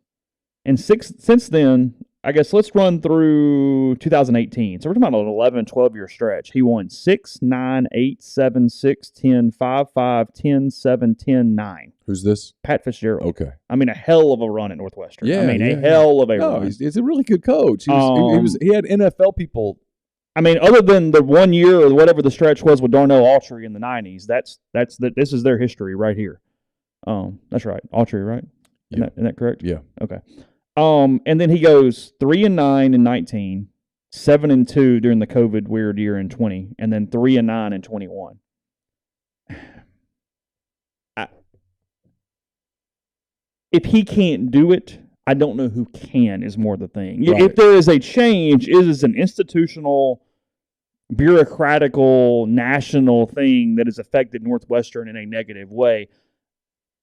And since then, I guess let's run through 2018. So we're talking about an 11, 12-year stretch. He won 6, 9, 8, 7, 6, 10, 5, 5, 10, 7, 10, 9. Who's this? Pat Fitzgerald. Okay. I mean, a hell of a run at Northwestern. Yeah, a hell of a run. He's a really good coach. He had NFL people. I mean, other than the 1 year or whatever the stretch was with Darnell Autry in the 90s, this is their history right here. That's right. Autry, right? Isn't that correct? Yeah. Okay. And then he goes 3-9 in 19, 7-2 during the COVID weird year in 20, and then 3-9 in 21. If he can't do it, I don't know who can is more the thing. Right. If there is a change, it is an institutional, bureaucratical, national thing that has affected Northwestern in a negative way.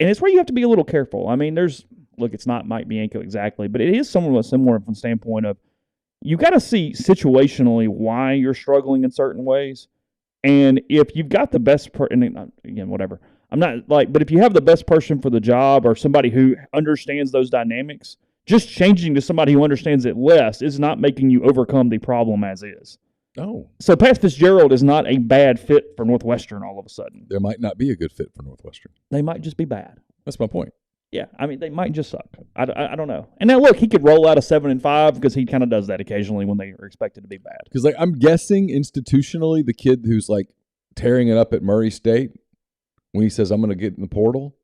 And it's where you have to be a little careful. I mean, it's not Mike Bianco exactly, but it is somewhat similar from the standpoint of you got to see situationally why you're struggling in certain ways. And if you've got the best again, whatever. But if you have the best person for the job or somebody who understands those dynamics, just changing to somebody who understands it less is not making you overcome the problem as is. Oh. So Pat Fitzgerald is not a bad fit for Northwestern all of a sudden. There might not be a good fit for Northwestern. They might just be bad. That's my point. Yeah, I mean, they might just suck. I don't know. And now, look, he could roll out a 7-5 because he kind of does that occasionally when they are expected to be bad. Because, I'm guessing institutionally, the kid who's, tearing it up at Murray State, when he says, I'm going to get in the portal,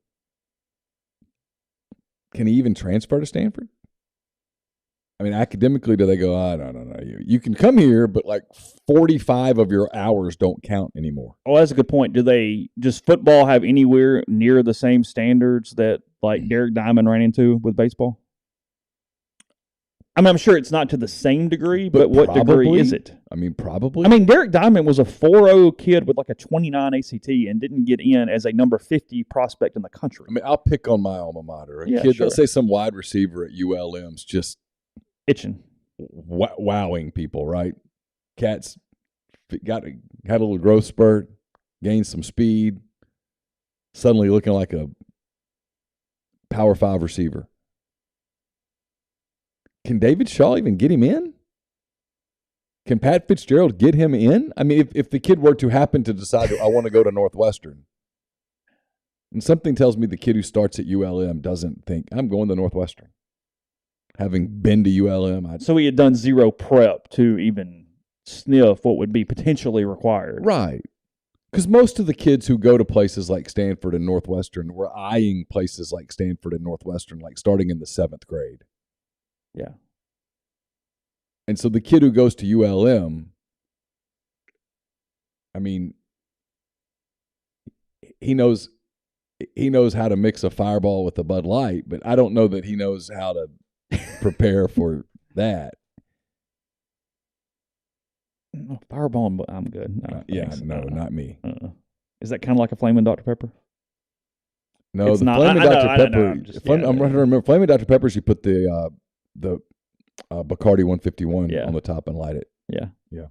can he even transfer to Stanford? I mean, academically, do they go, no. You can come here, but 45 of your hours don't count anymore. Oh, that's a good point. Does football have anywhere near the same standards that Derek Diamond ran into with baseball? I mean, I'm sure it's not to the same degree, but what degree is it? I mean, probably. I mean, Derek Diamond was a 4.0 kid with a 29 ACT and didn't get in as a number 50 prospect in the country. I mean, I'll pick on my alma mater. Kid, let's say some wide receiver at ULM's just itching, wowing people, right? Cat's had a little growth spurt, gained some speed, suddenly looking like a Power 5 receiver. Can David Shaw even get him in? Can Pat Fitzgerald get him in? I mean, if the kid were to happen to decide, I want to go to Northwestern, and something tells me the kid who starts at ULM doesn't think, I'm going to Northwestern. Having been to ULM. So he had done zero prep to even sniff what would be potentially required. Right. Because most of the kids who go to places like Stanford and Northwestern were eyeing places like Stanford and Northwestern, starting in the 7th grade. Yeah. And so the kid who goes to ULM, I mean, he knows how to mix a Fireball with a Bud Light, but I don't know that he knows how to prepare for that. Fireball, but I'm good. Not me. Is that kind of like a Flamin' Dr. Pepper? No, it's the Flamin' Dr. Pepper. I'm trying to remember. Flamin' Dr. Pepper's, you put the Bacardi 151 on the top and light it. Yeah. Yeah.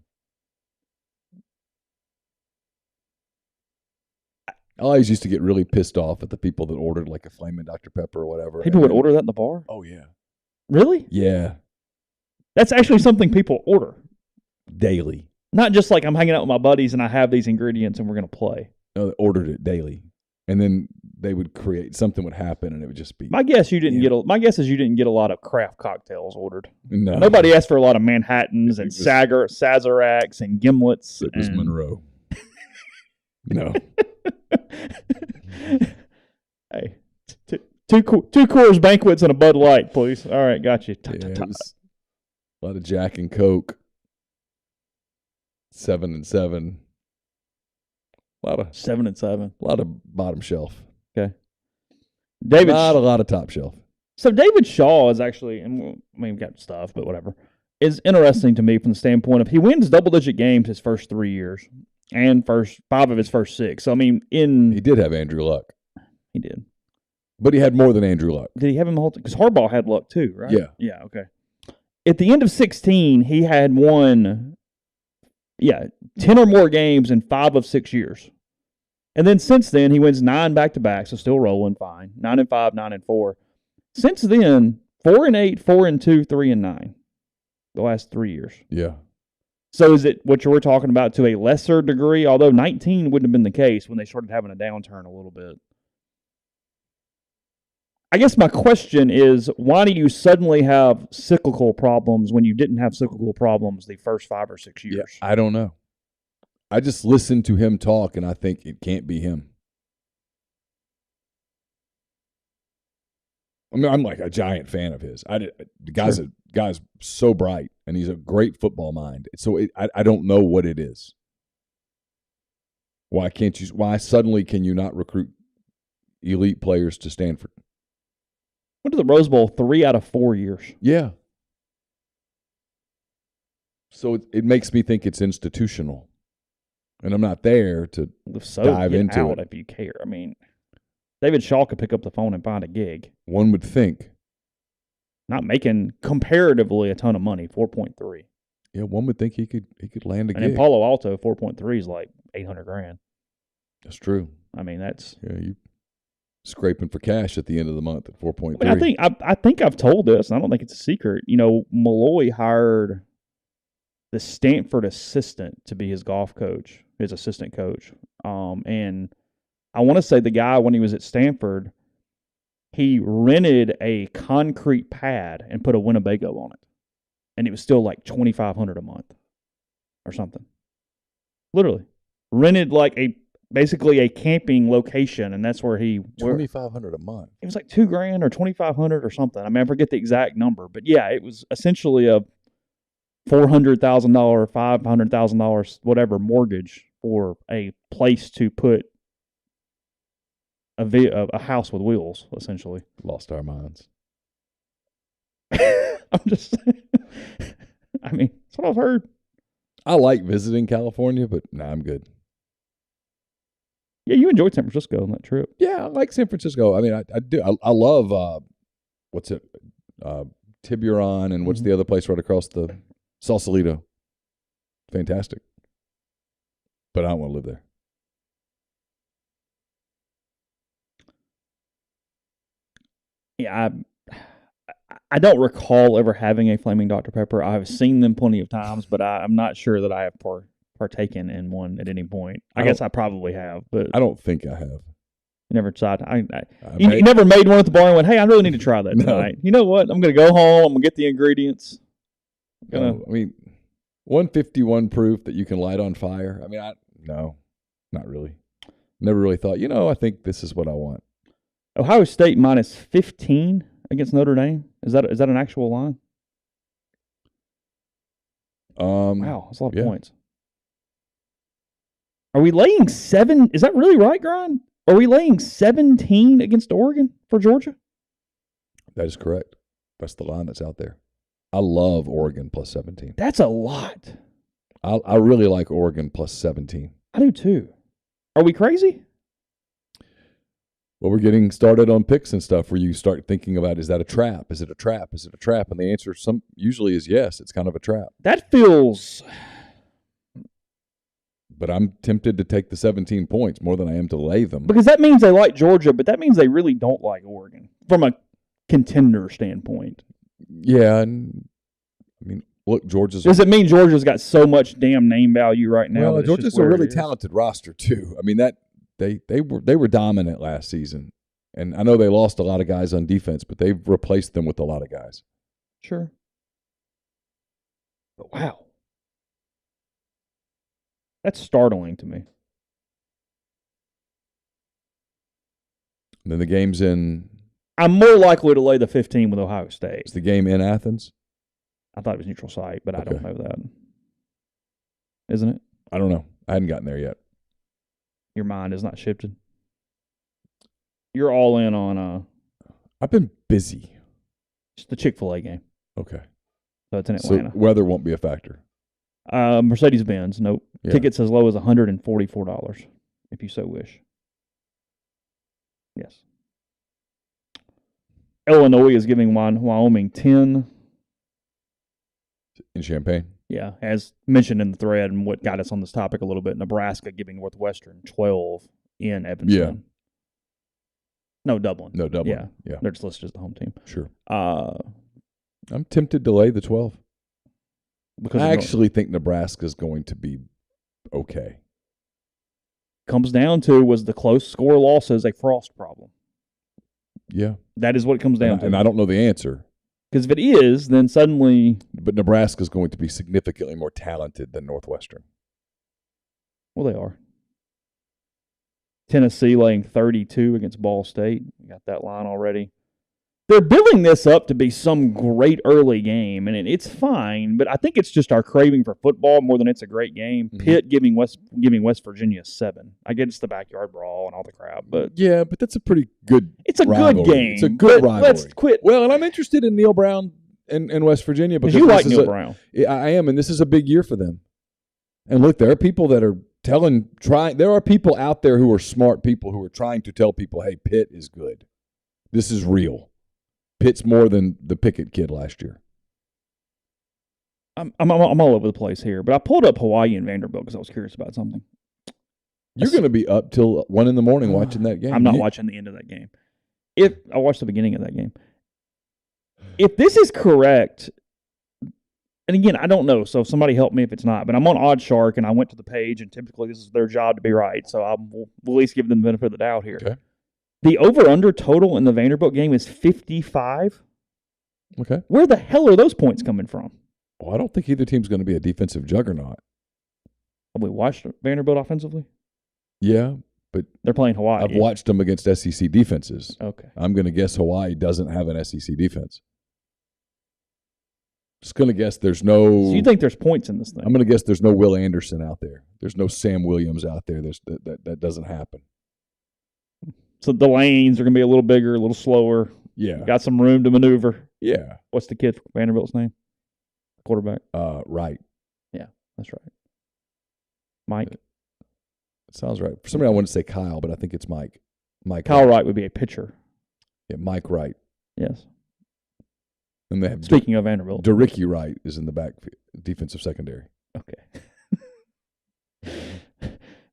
I always used to get really pissed off at the people that ordered a Flamin' Dr. Pepper or whatever. People would order that in the bar? Oh, yeah. Really? Yeah. That's actually something people order. Daily. Not just I'm hanging out with my buddies and I have these ingredients and we're going to play. No, they ordered it daily. And then they would create, something would happen and it would just be. My guess is you didn't get a lot of craft cocktails ordered. No. Nobody asked for a lot of Manhattans and Sazeracs and Gimlets. It was Monroe. No. Hey, two Coors Banquets and a Bud Light, please. All right, got you. A lot of Jack and Coke. 7 and 7. A lot of 7 and 7. A lot of bottom shelf. Okay. Not a lot of top shelf. So David Shaw is actually, and we've got stuff, but whatever, is interesting to me from the standpoint of he wins double-digit games his first 3 years and 5 of his first 6. So, I mean, he did have Andrew Luck. He did. But he had more than Andrew Luck. Did he have him the whole time? Because Harbaugh had Luck too, right? Yeah. Yeah, okay. At the end of 16, he had won 10 or more games in 5 of 6 years. And then since then, he wins 9 back-to-back, so still rolling fine. 9-5, 9-4. Since then, 4-8, 4-2, 3-9. The last 3 years. Yeah. So is it what you were talking about to a lesser degree? Although 19 wouldn't have been the case when they started having a downturn a little bit. I guess my question is, why do you suddenly have cyclical problems when you didn't have cyclical problems the first 5 or 6 years? Yeah, I don't know. I just listen to him talk, and I think it can't be him. I mean, I'm like a giant fan of his. The guy's so bright, and he's a great football mind. So I don't know what it is. Why suddenly can you not recruit elite players to Stanford? Went to the Rose Bowl 3 out of 4 years. Yeah. So it makes me think it's institutional. And I'm not there to dive into it. If you care. I mean, David Shaw could pick up the phone and find a gig. One would think. Not making comparatively a ton of money, 4.3. Yeah, one would think he could land a gig. And in Palo Alto, 4.3 is like $800,000. That's true. I mean, that's you scraping for cash at the end of the month at 4.3. I mean, I think I've told this, and I don't think it's a secret. You know, Malloy hired the Stanford assistant to be his golf coach, his assistant coach. And I want to say the guy, when he was at Stanford, he rented a concrete pad and put a Winnebago on it. And it was still like $2,500 a month or something. Literally. Rented like basically a camping location, and that's where he $2,500 a month. It was like $2,000 or $2,500 or something. I mean, I forget the exact number, but yeah, it was essentially a $400,000, $500,000, whatever mortgage for a place to put a house with wheels, essentially. Lost our minds. I'm just saying. I mean, that's what I've heard. I like visiting California, but I'm good. Yeah, you enjoyed San Francisco on that trip. Yeah, I like San Francisco. I mean, I do. I love, what's it, Tiburon, and what's the other place right across the Sausalito. Fantastic. But I don't want to live there. Yeah, I don't recall ever having a Flaming Dr. Pepper. I've seen them plenty of times, but I'm not sure that I have partaken in one at any point. I guess I probably have, but I don't think I have. You never tried. You never made one at the bar and went, "Hey, I really need to try that tonight." You know what? I'm going to go home. I'm going to get the ingredients. I mean, 151 proof that you can light on fire. I mean, no, not really. Never really thought. I think this is what I want. Ohio State minus 15 against Notre Dame. Is that an actual line? Wow, that's a lot of points. Are we laying 7? Is that really right, Grind? Are we laying 17 against Oregon for Georgia? That is correct. That's the line that's out there. I love Oregon plus 17. That's a lot. I really like Oregon plus 17. I do too. Are we crazy? Well, we're getting started on picks and stuff where you start thinking about, is that a trap? Is it a trap? Is it a trap? And the answer usually is yes, it's kind of a trap. That feels... But I'm tempted to take the 17 points more than I am to lay them. Because that means they like Georgia, but that means they really don't like Oregon from a contender standpoint. Yeah, and I mean, look, Georgia's... Does it mean Georgia's got so much damn name value right now? Well, Georgia's a really talented roster, too. I mean, they were dominant last season. And I know they lost a lot of guys on defense, but they've replaced them with a lot of guys. Sure. But wow. That's startling to me. And then the game's in... I'm more likely to lay the 15 with Ohio State. Is the game in Athens? I thought it was neutral site, but I don't know that. Isn't it? I don't know. I hadn't gotten there yet. Your mind is not shifted? You're all in on... I've been busy. It's the Chick-fil-A game. Okay. So it's in Atlanta. So weather won't be a factor? Mercedes-Benz, nope. Yeah. Tickets as low as $144, if you so wish. Yes. Illinois is giving Wyoming 10. In Champaign? Yeah, as mentioned in the thread and what got us on this topic a little bit, Nebraska giving Northwestern 12 in Evanston. Yeah. No, Dublin. No, Dublin. Yeah. They're just listed as the home team. Sure. I'm tempted to lay the 12. Because I actually think Nebraska's going to be okay. Comes down to, was the close score losses a Frost problem? Yeah. That is what it comes down to. And I don't know the answer. Because if it is, then suddenly... But Nebraska's going to be significantly more talented than Northwestern. Well, they are. Tennessee laying 32 against Ball State. We got that line already. They're building this up to be some great early game, and it's fine, but I think it's just our craving for football more than it's a great game. Mm-hmm. Pitt giving West Virginia 7. I get it's the backyard brawl and all the crap, but... Yeah, but that's a pretty good It's a rivalry. good game. It's a good rivalry. Let's quit. Well, and I'm interested in Neal Brown and West Virginia because you like Neal Brown. I am, and this is a big year for them. And look, there are people that are there are people out there who are smart people who are trying to tell people, hey, Pitt is good. This is real. Pitt's more than the Pickett kid last year. I'm all over the place here, but I pulled up Hawaii and Vanderbilt because I was curious about something. You're going to be up till 1 in the morning watching that game. I'm not watching the end of that game. If I watched the beginning of that game. If this is correct, and again, I don't know, so somebody help me if it's not, but I'm on OddsShark, and I went to the page, and typically this is their job to be right, so we'll at least give them the benefit of the doubt here. Okay. The over-under total in the Vanderbilt game is 55. Okay. Where the hell are those points coming from? Well, I don't think either team's going to be a defensive juggernaut. Have we watched Vanderbilt offensively? Yeah, but they're playing Hawaii. I've watched them against SEC defenses. Okay. I'm going to guess Hawaii doesn't have an SEC defense. Just going to guess there's no... So you think there's points in this thing? I'm going to guess there's no Will Anderson out there. There's no Sam Williams out there. That doesn't happen. So the lanes are going to be a little bigger, a little slower. Yeah. Got some room to maneuver. Yeah. What's the kid from Vanderbilt's name? Quarterback? Right. Yeah, that's right. Mike? It sounds right. For some reason, I wanted to say Kyle, but I think it's Mike. Kyle Wright would be a pitcher. Yeah, Mike Wright. Yes. And they have Speaking of Vanderbilt. DeRicky Wright is in the back defensive secondary. Okay.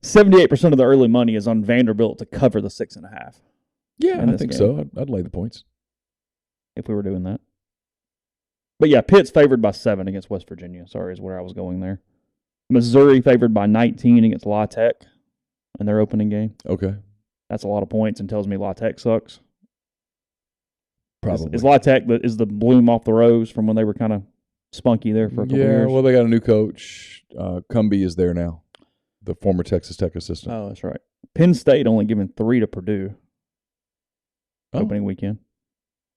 78% of the early money is on Vanderbilt to cover the 6.5. Yeah, I think so. I'd lay the points. If we were doing that. But yeah, Pitt's favored by 7 against West Virginia. Sorry, is where I was going there. Missouri favored by 19 against La Tech in their opening game. Okay. That's a lot of points and tells me La Tech sucks. Probably. Is La Tech is the bloom off the rose from when they were kind of spunky there for a couple years? Yeah, well, they got a new coach. Cumbie is there now, the former Texas Tech assistant. Oh, that's right. Penn State only giving 3 to Purdue opening weekend.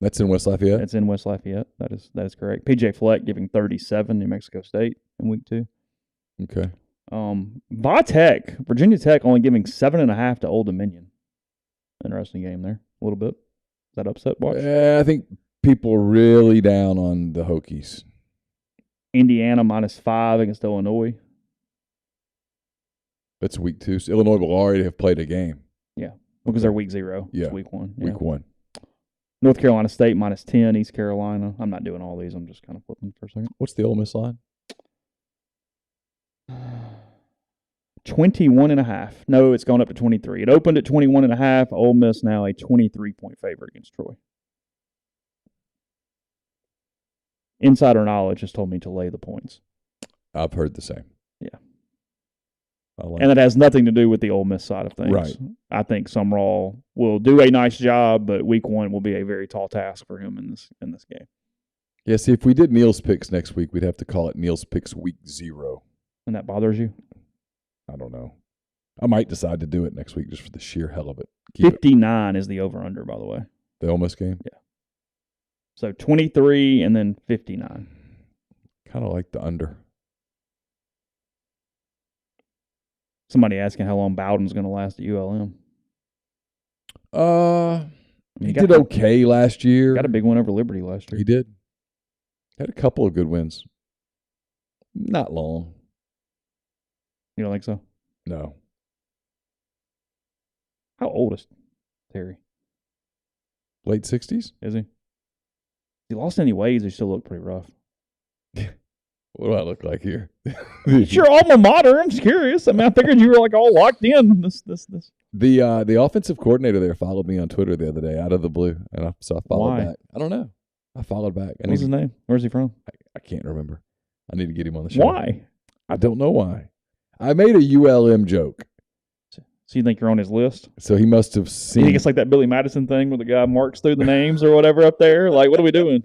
That's in West Lafayette? It's in West Lafayette. That is correct. PJ Fleck giving 37 New Mexico State in week 2. Okay. Virginia Tech only giving 7.5 to Old Dominion. Interesting game there. A little bit. Is that upset watch? I think people are really down on the Hokies. Indiana -5 against Illinois. That's week 2. So Illinois will already have played a game. Yeah, because they're week 0. Yeah. It's week 1. Yeah. Week 1. North Carolina State -10, East Carolina. I'm not doing all these. I'm just kind of flipping for a second. What's the Ole Miss line? 21.5. No, it's gone up to 23. It opened at 21.5. Ole Miss now a 23-point favorite against Troy. Insider knowledge has told me to lay the points. I've heard the same. Yeah. And that has nothing to do with the Ole Miss side of things. Right. I think Sumrall will do a nice job, but week 1 will be a very tall task for him in this game. Yeah, see, if we did Neal's picks next week, we'd have to call it Neal's picks week 0. And that bothers you? I don't know. I might decide to do it next week just for the sheer hell of it. 59 is the over-under, by the way. The Ole Miss game? Yeah. So 23 and then 59. Kind of like the under. Somebody asking how long Bowden's going to last at ULM. He did okay last year. Got a big win over Liberty last year. He did. Had a couple of good wins. Not long. You don't think so? No. How old is Terry? Late 60s? Is he? He lost any weight? He still look pretty rough. What do I look like here? It's your alma mater. I'm just curious. I mean, I figured you were like all locked in. This. The offensive coordinator there followed me on Twitter the other day out of the blue, and so I followed Why? back. I don't know. I followed back. What's his name? Where's he from? I can't remember. I need to get him on the show. Why? I don't know why. I made a ULM joke. So you think you're on his list? So he must have You seen. think it's like that Billy Madison thing where the guy marks through the names or whatever up there? Like, what are we doing?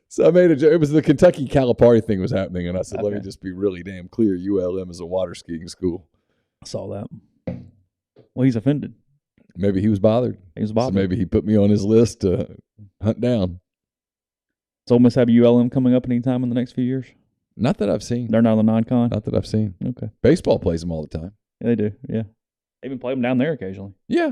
So I made a joke. It was the Kentucky Calipari thing was happening, and I said, let me Okay. just be really damn clear. ULM is a water skiing school. I saw that. Well, he's offended. Maybe he was bothered. He was So bothered. maybe he put me on his list to hunt down. So Ole Miss have ULM coming up anytime in the next few years? Not that I've seen. They're not on the non-con? Not that I've seen. Okay. Baseball plays them all the time. Yeah, they do, yeah. They even play them down there occasionally. Yeah.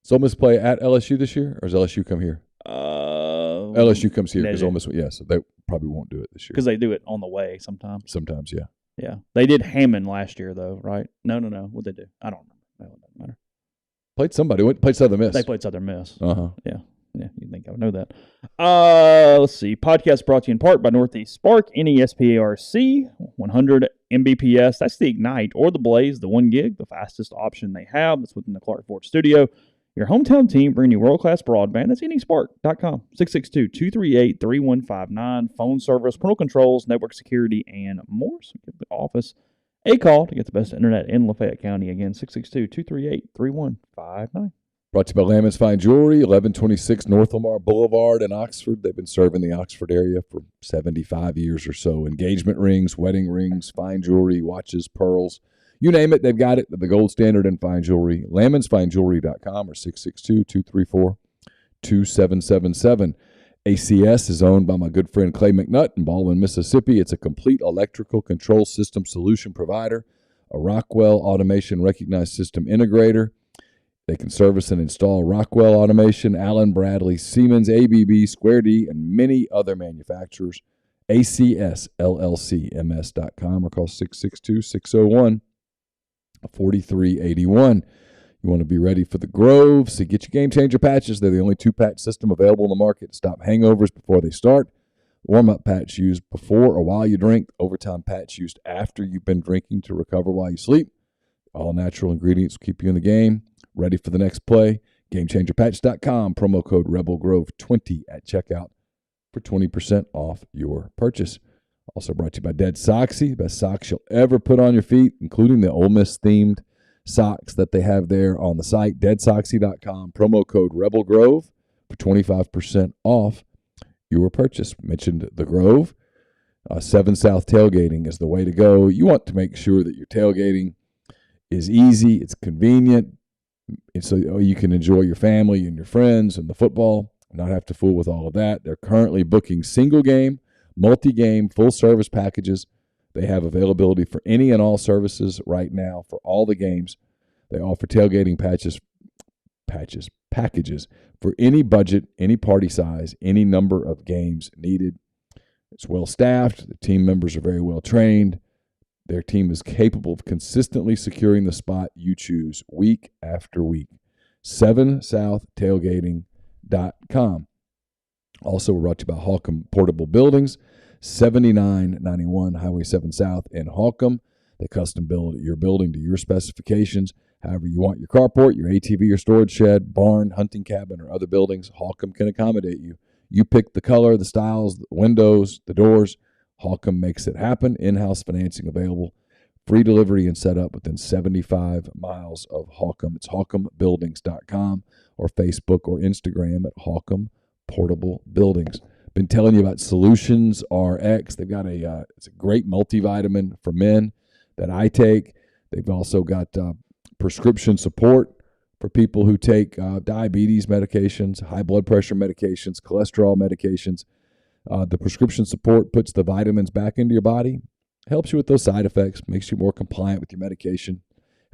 So Ole Miss play at LSU this year, or does LSU come here? LSU comes here because they Ole do. Miss. Yeah, so they probably won't do it this year. Because they do it on the way sometimes. Sometimes, yeah. Yeah. They did Hammond last year, though, right? No. What'd they do? I don't remember. No, it doesn't matter. Played somebody. Played Southern Miss. They played Southern Miss. Uh-huh. Yeah, you'd think I would know that. Let's see. Podcast brought to you in part by Northeast Spark, NESPARC, 100 Mbps. That's the Ignite or the Blaze, the 1 gig, the fastest option they have. That's within the Clark Ford studio. Your hometown team bringing you world-class broadband. That's nespark.com. 662-238-3159. Phone service, parental controls, network security, and more. So give the office a call to get the best internet in Lafayette County. Again, 662-238-3159. Brought to you by Lammon's Fine Jewelry, 1126 North Lamar Boulevard in Oxford. They've been serving the Oxford area for 75 years or so. Engagement rings, wedding rings, fine jewelry, watches, pearls. You name it, they've got it. They're the gold standard in fine jewelry. LammonsFineJewelry.com or 662-234-2777. ACS is owned by my good friend Clay McNutt in Baldwin, Mississippi. It's a complete electrical control system solution provider, a Rockwell Automation Recognized System Integrator. They can service and install Rockwell Automation, Allen Bradley, Siemens, ABB, Square D, and many other manufacturers. ACSLLCMS.com or call 662-601-4381. You want to be ready for the Grove, so get your Game Changer patches. They're the only 2-patch system available in the market to stop hangovers before they start. Warm-up patch used before or while you drink. Overtime patch used after you've been drinking to recover while you sleep. All natural ingredients will keep you in the game. Ready for the next play. GameChangerPatch.com. Promo code RebelGrove20 at checkout for 20% off your purchase. Also brought to you by Dead Soxy. The best socks you'll ever put on your feet, including the Ole Miss-themed socks that they have there on the site. DeadSoxy.com. Promo code RebelGrove for 25% off your purchase. Mentioned the Grove. 7 South tailgating is the way to go. You want to make sure that your tailgating is easy, it's convenient, and so you can enjoy your family and your friends and the football, not have to fool with all of that. They're currently booking single game, multi-game, full-service packages. They have availability for any and all services right now for all the games. They offer tailgating packages for any budget, any party size, any number of games needed. It's well-staffed. The team members are very well-trained. Their team is capable of consistently securing the spot you choose week after week. 7SouthTailgating.com. Also, we're brought to you by Holcomb Portable Buildings, 7991 Highway 7 South in Holcomb. They custom build your building to your specifications. However you want your carport, your ATV, your storage shed, barn, hunting cabin, or other buildings, Holcomb can accommodate you. You pick the color, the styles, the windows, the doors. Holcomb makes it happen. In-house financing available. Free delivery and setup within 75 miles of Holcomb. It's holcombbuildings.com or Facebook or Instagram at Holcomb Portable Buildings. Been telling you about Solutions RX. They've got it's a great multivitamin for men that I take. They've also got prescription support for people who take diabetes medications, high blood pressure medications, cholesterol medications. The prescription support puts the vitamins back into your body, helps you with those side effects, makes you more compliant with your medication,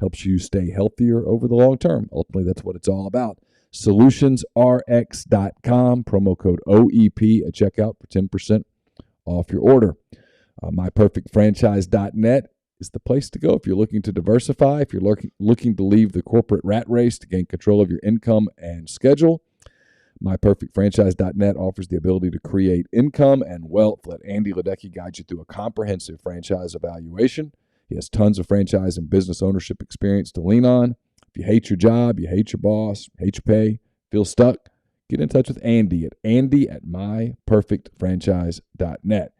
helps you stay healthier over the long term. Ultimately, that's what it's all about. SolutionsRx.com, promo code OEP at checkout for 10% off your order. MyPerfectFranchise.net is the place to go if you're looking to diversify, if you're looking to leave the corporate rat race to gain control of your income and schedule. MyPerfectFranchise.net offers the ability to create income and wealth. Let Andy Ledecky guide you through a comprehensive franchise evaluation. He has tons of franchise and business ownership experience to lean on. If you hate your job, you hate your boss, hate your pay, feel stuck, get in touch with Andy at andy@myperfectfranchise.net.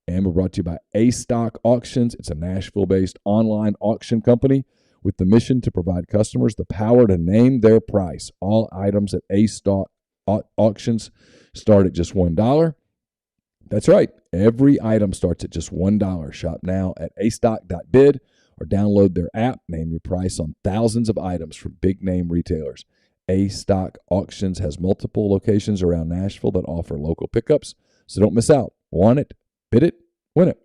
And we're brought to you by A-Stock Auctions. It's a Nashville-based online auction company with the mission to provide customers the power to name their price. All items at A-Stock Auctions start at just $1. That's right. Every item starts at just $1. Shop now at astock.bid or download their app. Name your price on thousands of items from big-name retailers. A-Stock Auctions has multiple locations around Nashville that offer local pickups, so don't miss out. Want it, bid it, win it.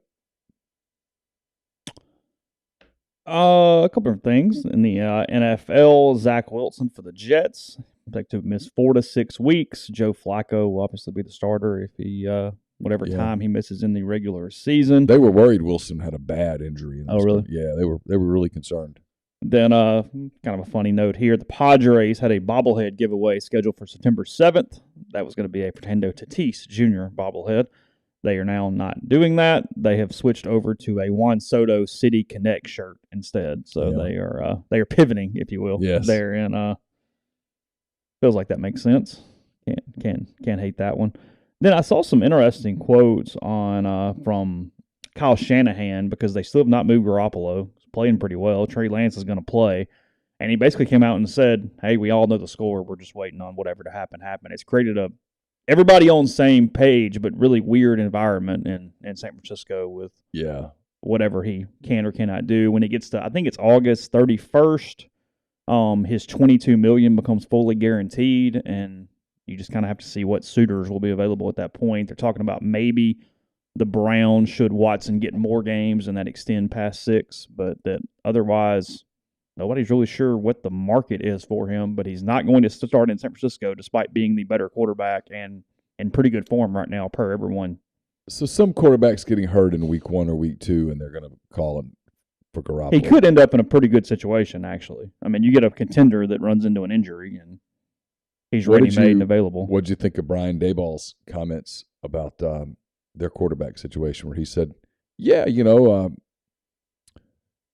A couple of things in the NFL. Zach Wilson for the Jets, expected to miss 4 to 6 weeks. Joe Flacco will obviously be the starter if he whatever time he misses in the regular season. They were worried Wilson had a bad injury. Oh, really? Yeah, they were really concerned. Then kind of a funny note here. The Padres had a bobblehead giveaway scheduled for September 7th. That was going to be a Fernando Tatis Jr. bobblehead. They are now not doing that. They have switched over to a Juan Soto City Connect shirt instead. So they are pivoting, if you will. Yes. There, and feels like that makes sense. Can't hate that one. Then I saw some interesting quotes on from Kyle Shanahan because they still have not moved Garoppolo. He's playing pretty well. Trey Lance is going to play. And he basically came out and said, hey, we all know the score. We're just waiting on whatever to happen. It's created everybody on the same page, but really weird environment in San Francisco with whatever he can or cannot do. When it gets to, I think it's August 31st, his $22 million becomes fully guaranteed, and you just kind of have to see what suitors will be available at that point. They're talking about maybe the Browns should Watson get more games and that extend past 6, but that otherwise nobody's really sure what the market is for him, but he's not going to start in San Francisco despite being the better quarterback and in pretty good form right now per everyone. So some quarterbacks getting hurt in week 1 or week 2, and they're going to call him for Garoppolo. He could end up in a pretty good situation, actually. I mean, you get a contender that runs into an injury, and he's ready-made and available. What did you think of Brian Daboll's comments about their quarterback situation where he said,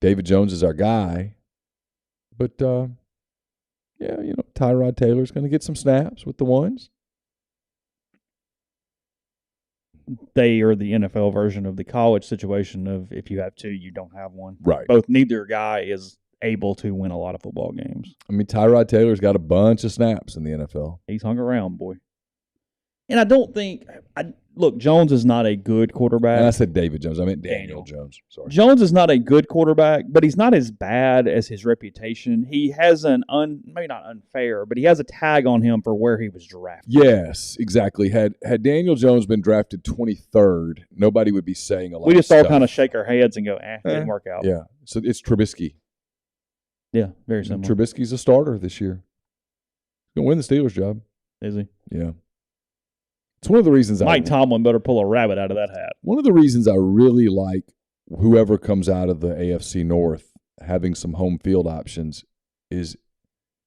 David Jones is our guy, but, Tyrod Taylor's going to get some snaps with the ones. They are the NFL version of the college situation of if you have 2, you don't have one. Right. Neither guy is able to win a lot of football games. I mean, Tyrod Taylor's got a bunch of snaps in the NFL. He's hung around, boy. And I don't think look, Jones is not a good quarterback. And I said David Jones. I meant Daniel Jones. Sorry. Jones is not a good quarterback, but he's not as bad as his reputation. He has maybe not unfair, but he has a tag on him for where he was drafted. Yes, exactly. Had Daniel Jones been drafted 23rd, nobody would be saying a lot. We just of all stuff. kind of shake our heads and go, didn't work out. Yeah. So it's Trubisky. Yeah, very similar. Trubisky's a starter this year. He's going to win the Steelers job. Is he? Yeah. It's one of the reasons Mike Tomlin better pull a rabbit out of that hat. One of the reasons I really like whoever comes out of the AFC North having some home field options is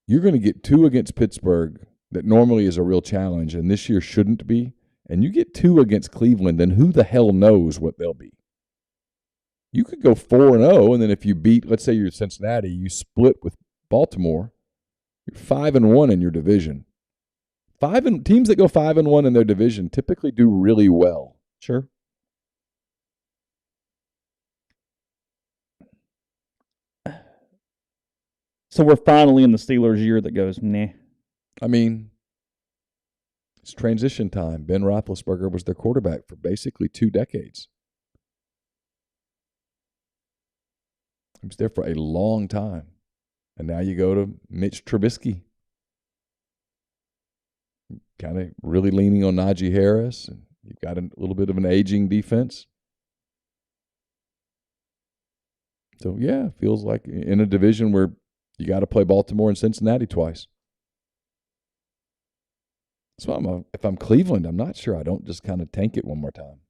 you're going to get 2 against Pittsburgh that normally is a real challenge and this year shouldn't be, and you get 2 against Cleveland, then who the hell knows what they'll be. You could go 4-0, and then if you beat, let's say you're Cincinnati, you split with Baltimore, you're 5-1 in your division. Teams that go 5-1 in their division typically do really well. Sure. So we're finally in the Steelers' year that goes, nah. I mean, it's transition time. Ben Roethlisberger was their quarterback for basically 2 decades. He was there for a long time. And now you go to Mitch Trubisky. Kind of really leaning on Najee Harris. And you've got a little bit of an aging defense. So, yeah, it feels like in a division where you got to play Baltimore and Cincinnati twice. So if I'm Cleveland, I'm not sure I don't just kind of tank it one more time.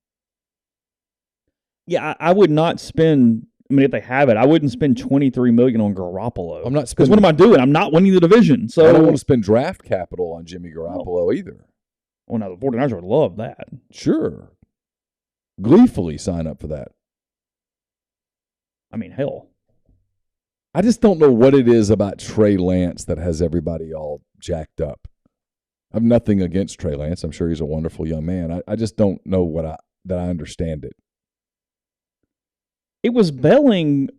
Yeah, I would not spend. I mean, if they have it, I wouldn't spend $23 million on Garoppolo. I'm not because what am I doing? I'm not winning the division. So I don't want to spend draft capital on Jimmy Garoppolo either. Well, now the 49ers would love that. Sure, gleefully sign up for that. I mean, hell, I just don't know what it is about Trey Lance that has everybody all jacked up. I have nothing against Trey Lance. I'm sure he's a wonderful young man. I just don't know that I understand it. It was belling.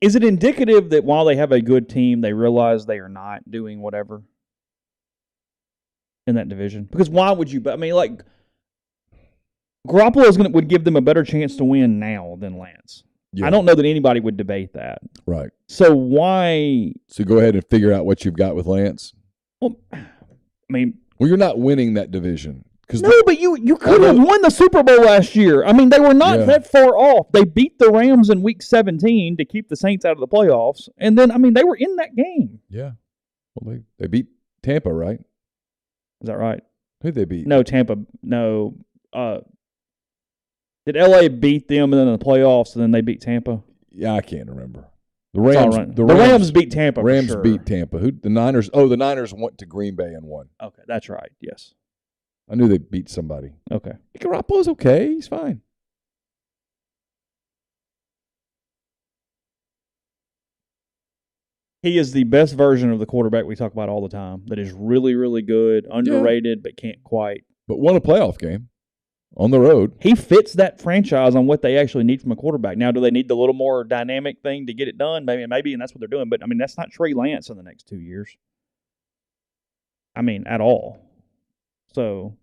Is it indicative that while they have a good team, they realize they are not doing whatever in that division? Because why would you? I mean, like, Garoppolo would give them a better chance to win now than Lance. Yeah. I don't know that anybody would debate that. Right. So why? So go ahead and figure out what you've got with Lance. Well, I mean, you're not winning that division. But you could have won the Super Bowl last year. I mean, they were not that far off. They beat the Rams in Week 17 to keep the Saints out of the playoffs, and then they were in that game. Yeah. Well, they beat Tampa, right? Is that right? Who'd they beat? No, Tampa. No. Did LA beat them and then in the playoffs and then they beat Tampa? Yeah, I can't remember. The Rams beat Tampa. Rams for sure. beat Tampa. Who? The Niners. Oh, the Niners went to Green Bay and won. Okay, that's right. Yes. I knew they beat somebody. Okay. Garoppolo's okay. He's fine. He is the best version of the quarterback we talk about all the time. That is really, really good, underrated, but can't quite. But won a playoff game on the road. He fits that franchise on what they actually need from a quarterback. Now, do they need the little more dynamic thing to get it done? Maybe, and that's what they're doing. But, that's not Trey Lance in the next 2 years. At all. So,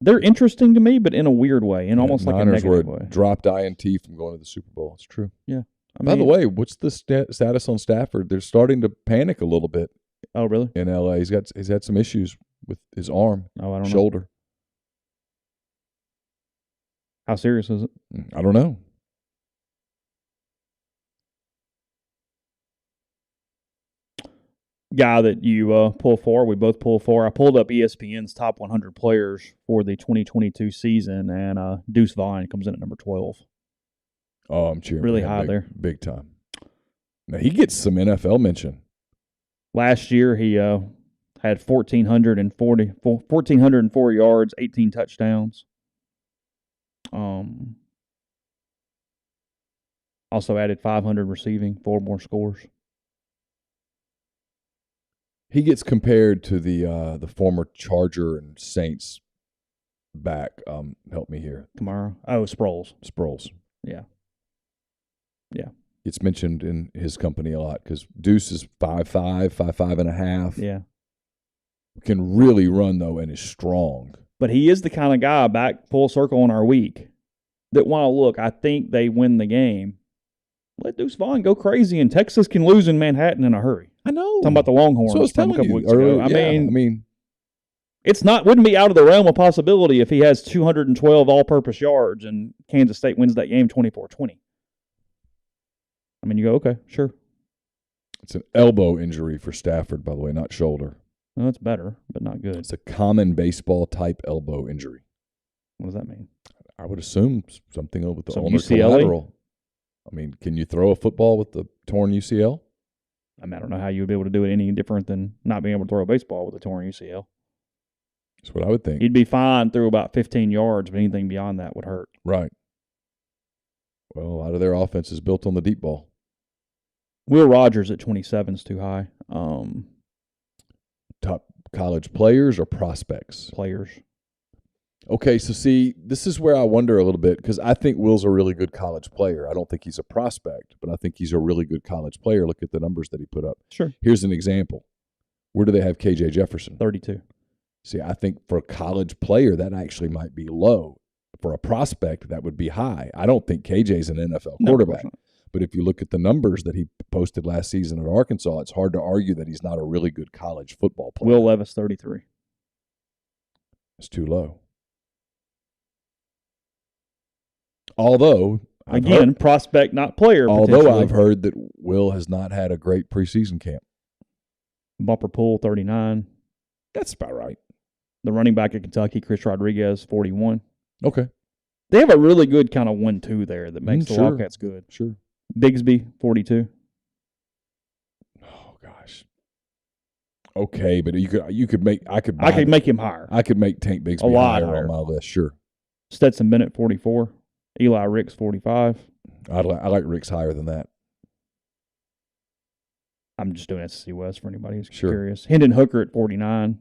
they're interesting to me, but in a weird way, almost like a negative way. Dropped INT from going to the Super Bowl. It's true. Yeah. By the way, what's the status on Stafford? They're starting to panic a little bit. Oh, really? In LA, he's had some issues with his arm, shoulder. Know. How serious is it? I don't know. Guy that you pull for, we both pull for. I pulled up ESPN's top 100 players for the 2022 season, and Deuce Vaughn comes in at number 12. Oh, I'm cheering. Really high there. Big time. Now, he gets some NFL mention. Last year, he had 1,404 yards, 18 touchdowns. Also added 500 receiving, 4 more scores. He gets compared to the former Charger and Saints back. Help me here. Tomorrow. Oh, Sproles. Yeah. It's mentioned in his company a lot because Deuce is 5'5", 5'5.5". Yeah. Can really run, though, and is strong. But he is the kind of guy, back full circle on our week, that I think they win the game. Let Deuce Vaughn go crazy, and Texas can lose in Manhattan in a hurry. I know. Talking about the Longhorns from a couple weeks ago. It's wouldn't be out of the realm of possibility if he has 212 all-purpose yards and Kansas State wins that game 24-20. You go, okay, sure. It's an elbow injury for Stafford, by the way, not shoulder. No, it's better, but not good. It's a common baseball-type elbow injury. What does that mean? I would assume something over the ulnar UCLA? collateral. Can you throw a football with the torn UCL? I don't know how you would be able to do it any different than not being able to throw a baseball with a torn UCL. That's what I would think. You'd be fine through about 15 yards, but anything beyond that would hurt. Right. Well, a lot of their offense is built on the deep ball. Will Rogers at 27 is too high. Top college players or prospects? Players. Okay, so see, this is where I wonder a little bit because I think Will's a really good college player. I don't think he's a prospect, but I think he's a really good college player. Look at the numbers that he put up. Sure. Here's an example. Where do they have KJ Jefferson? 32. See, I think for a college player, that actually might be low. For a prospect, that would be high. I don't think KJ's an NFL quarterback. But if you look at the numbers that he posted last season at Arkansas, it's hard to argue that he's not a really good college football player. Will Levis, 33. It's too low. Although, prospect, not player. Although I've heard that Will has not had a great preseason camp. Bumper Pool, 39. That's about right. The running back at Kentucky, Chris Rodriguez, 41. Okay. They have a really good kind of 1-2 there that makes the Wildcats good. Sure. Bigsby, 42. Oh gosh. Okay, but you could make I could make him higher. I could make Tank Bigsby higher on my list. Sure. Stetson Bennett, 44. Eli Ricks, 45. I like Rick's higher than that. I'm just doing SEC West for anybody who's Sure. curious. Hendon Hooker at 49.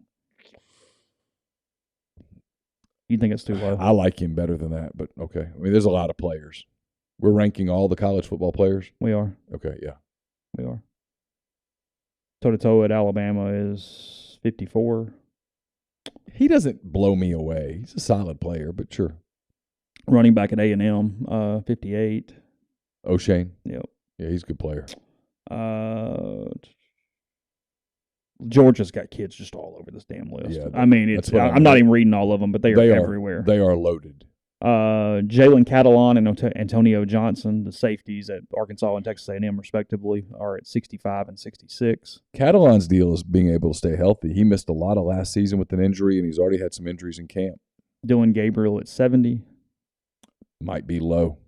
You think it's too low? I like him better than that, but okay. I mean, there's a lot of players. We're ranking all the college football players? We are. Okay, yeah. We are. Toto at Alabama is 54. He doesn't blow me away. He's a solid player, but sure. Running back at A&M, 58. O'Shane? Yep. Yeah, he's a good player. Georgia's got kids just all over this damn list. Yeah, I mean, I'm not even reading all of them, but they are everywhere. They are loaded. Jalen Catalon and Antonio Johnson, the safeties at Arkansas and Texas A&M respectively, are at 65 and 66. Catalon's deal is being able to stay healthy. He missed a lot of last season with an injury, and he's already had some injuries in camp. Dylan Gabriel at 70. Might be low.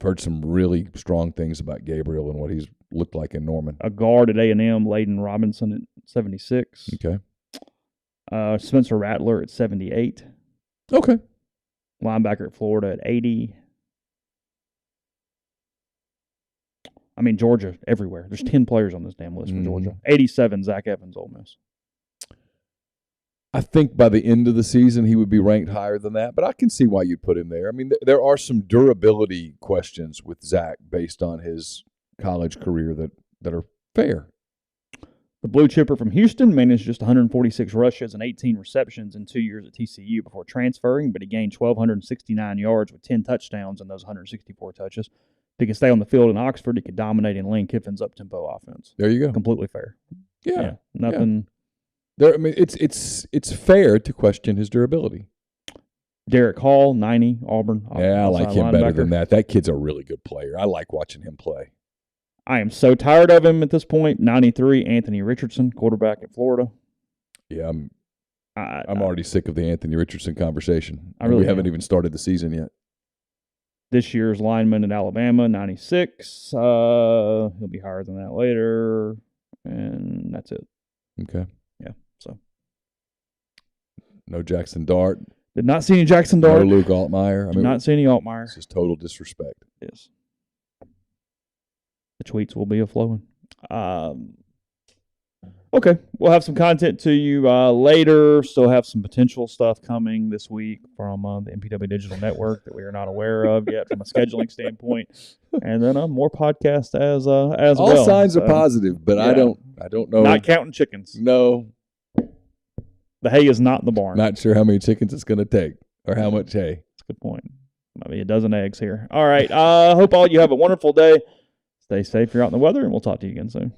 Heard some really strong things about Gabriel and what he's looked like in Norman. A guard at A&M, Layden Robinson at 76. Okay. Spencer Rattler at 78. Okay. Linebacker at Florida at 80. I mean, Georgia, everywhere. There's 10 players on this damn list for Georgia. 87, Zach Evans, Ole Miss. I think by the end of the season he would be ranked higher than that, but I can see why you'd put him there. I mean, there are some durability questions with Zach based on his college career that are fair. The blue chipper from Houston managed just 146 rushes and 18 receptions in 2 years at TCU before transferring, but he gained 1,269 yards with 10 touchdowns in those 164 touches. If he could stay on the field in Oxford, he could dominate in Lane Kiffin's up-tempo offense. There you go. Completely fair. Yeah. Nothing. Yeah. I mean, it's fair to question his durability. Derek Hall, 90, Auburn. Yeah, I like him better than that. That kid's a really good player. I like watching him play. I am so tired of him at this point. 93, Anthony Richardson, quarterback at Florida. Yeah, I'm already sick of the Anthony Richardson conversation. We haven't even started the season yet. This year's lineman at Alabama, 96. He'll be higher than that later. And that's it. Okay. Yeah, so. No Jackson Dart. Did not see any Jackson Dart. No Luke Altmaier. Did not see any Altmaier. It's just total disrespect. Yes. The tweets will be a-flowing. Okay, we'll have some content to you later. Still have some potential stuff coming this week from the MPW Digital Network that we are not aware of yet from a scheduling standpoint, and then more podcasts as well. All signs are positive, but yeah. I don't know. Not counting chickens. No, the hay is not in the barn. Not sure how many chickens it's going to take or how much hay. That's a good point. Might be a dozen eggs here. All right. Hope all you have a wonderful day. Stay safe. You're out in the weather, and we'll talk to you again soon.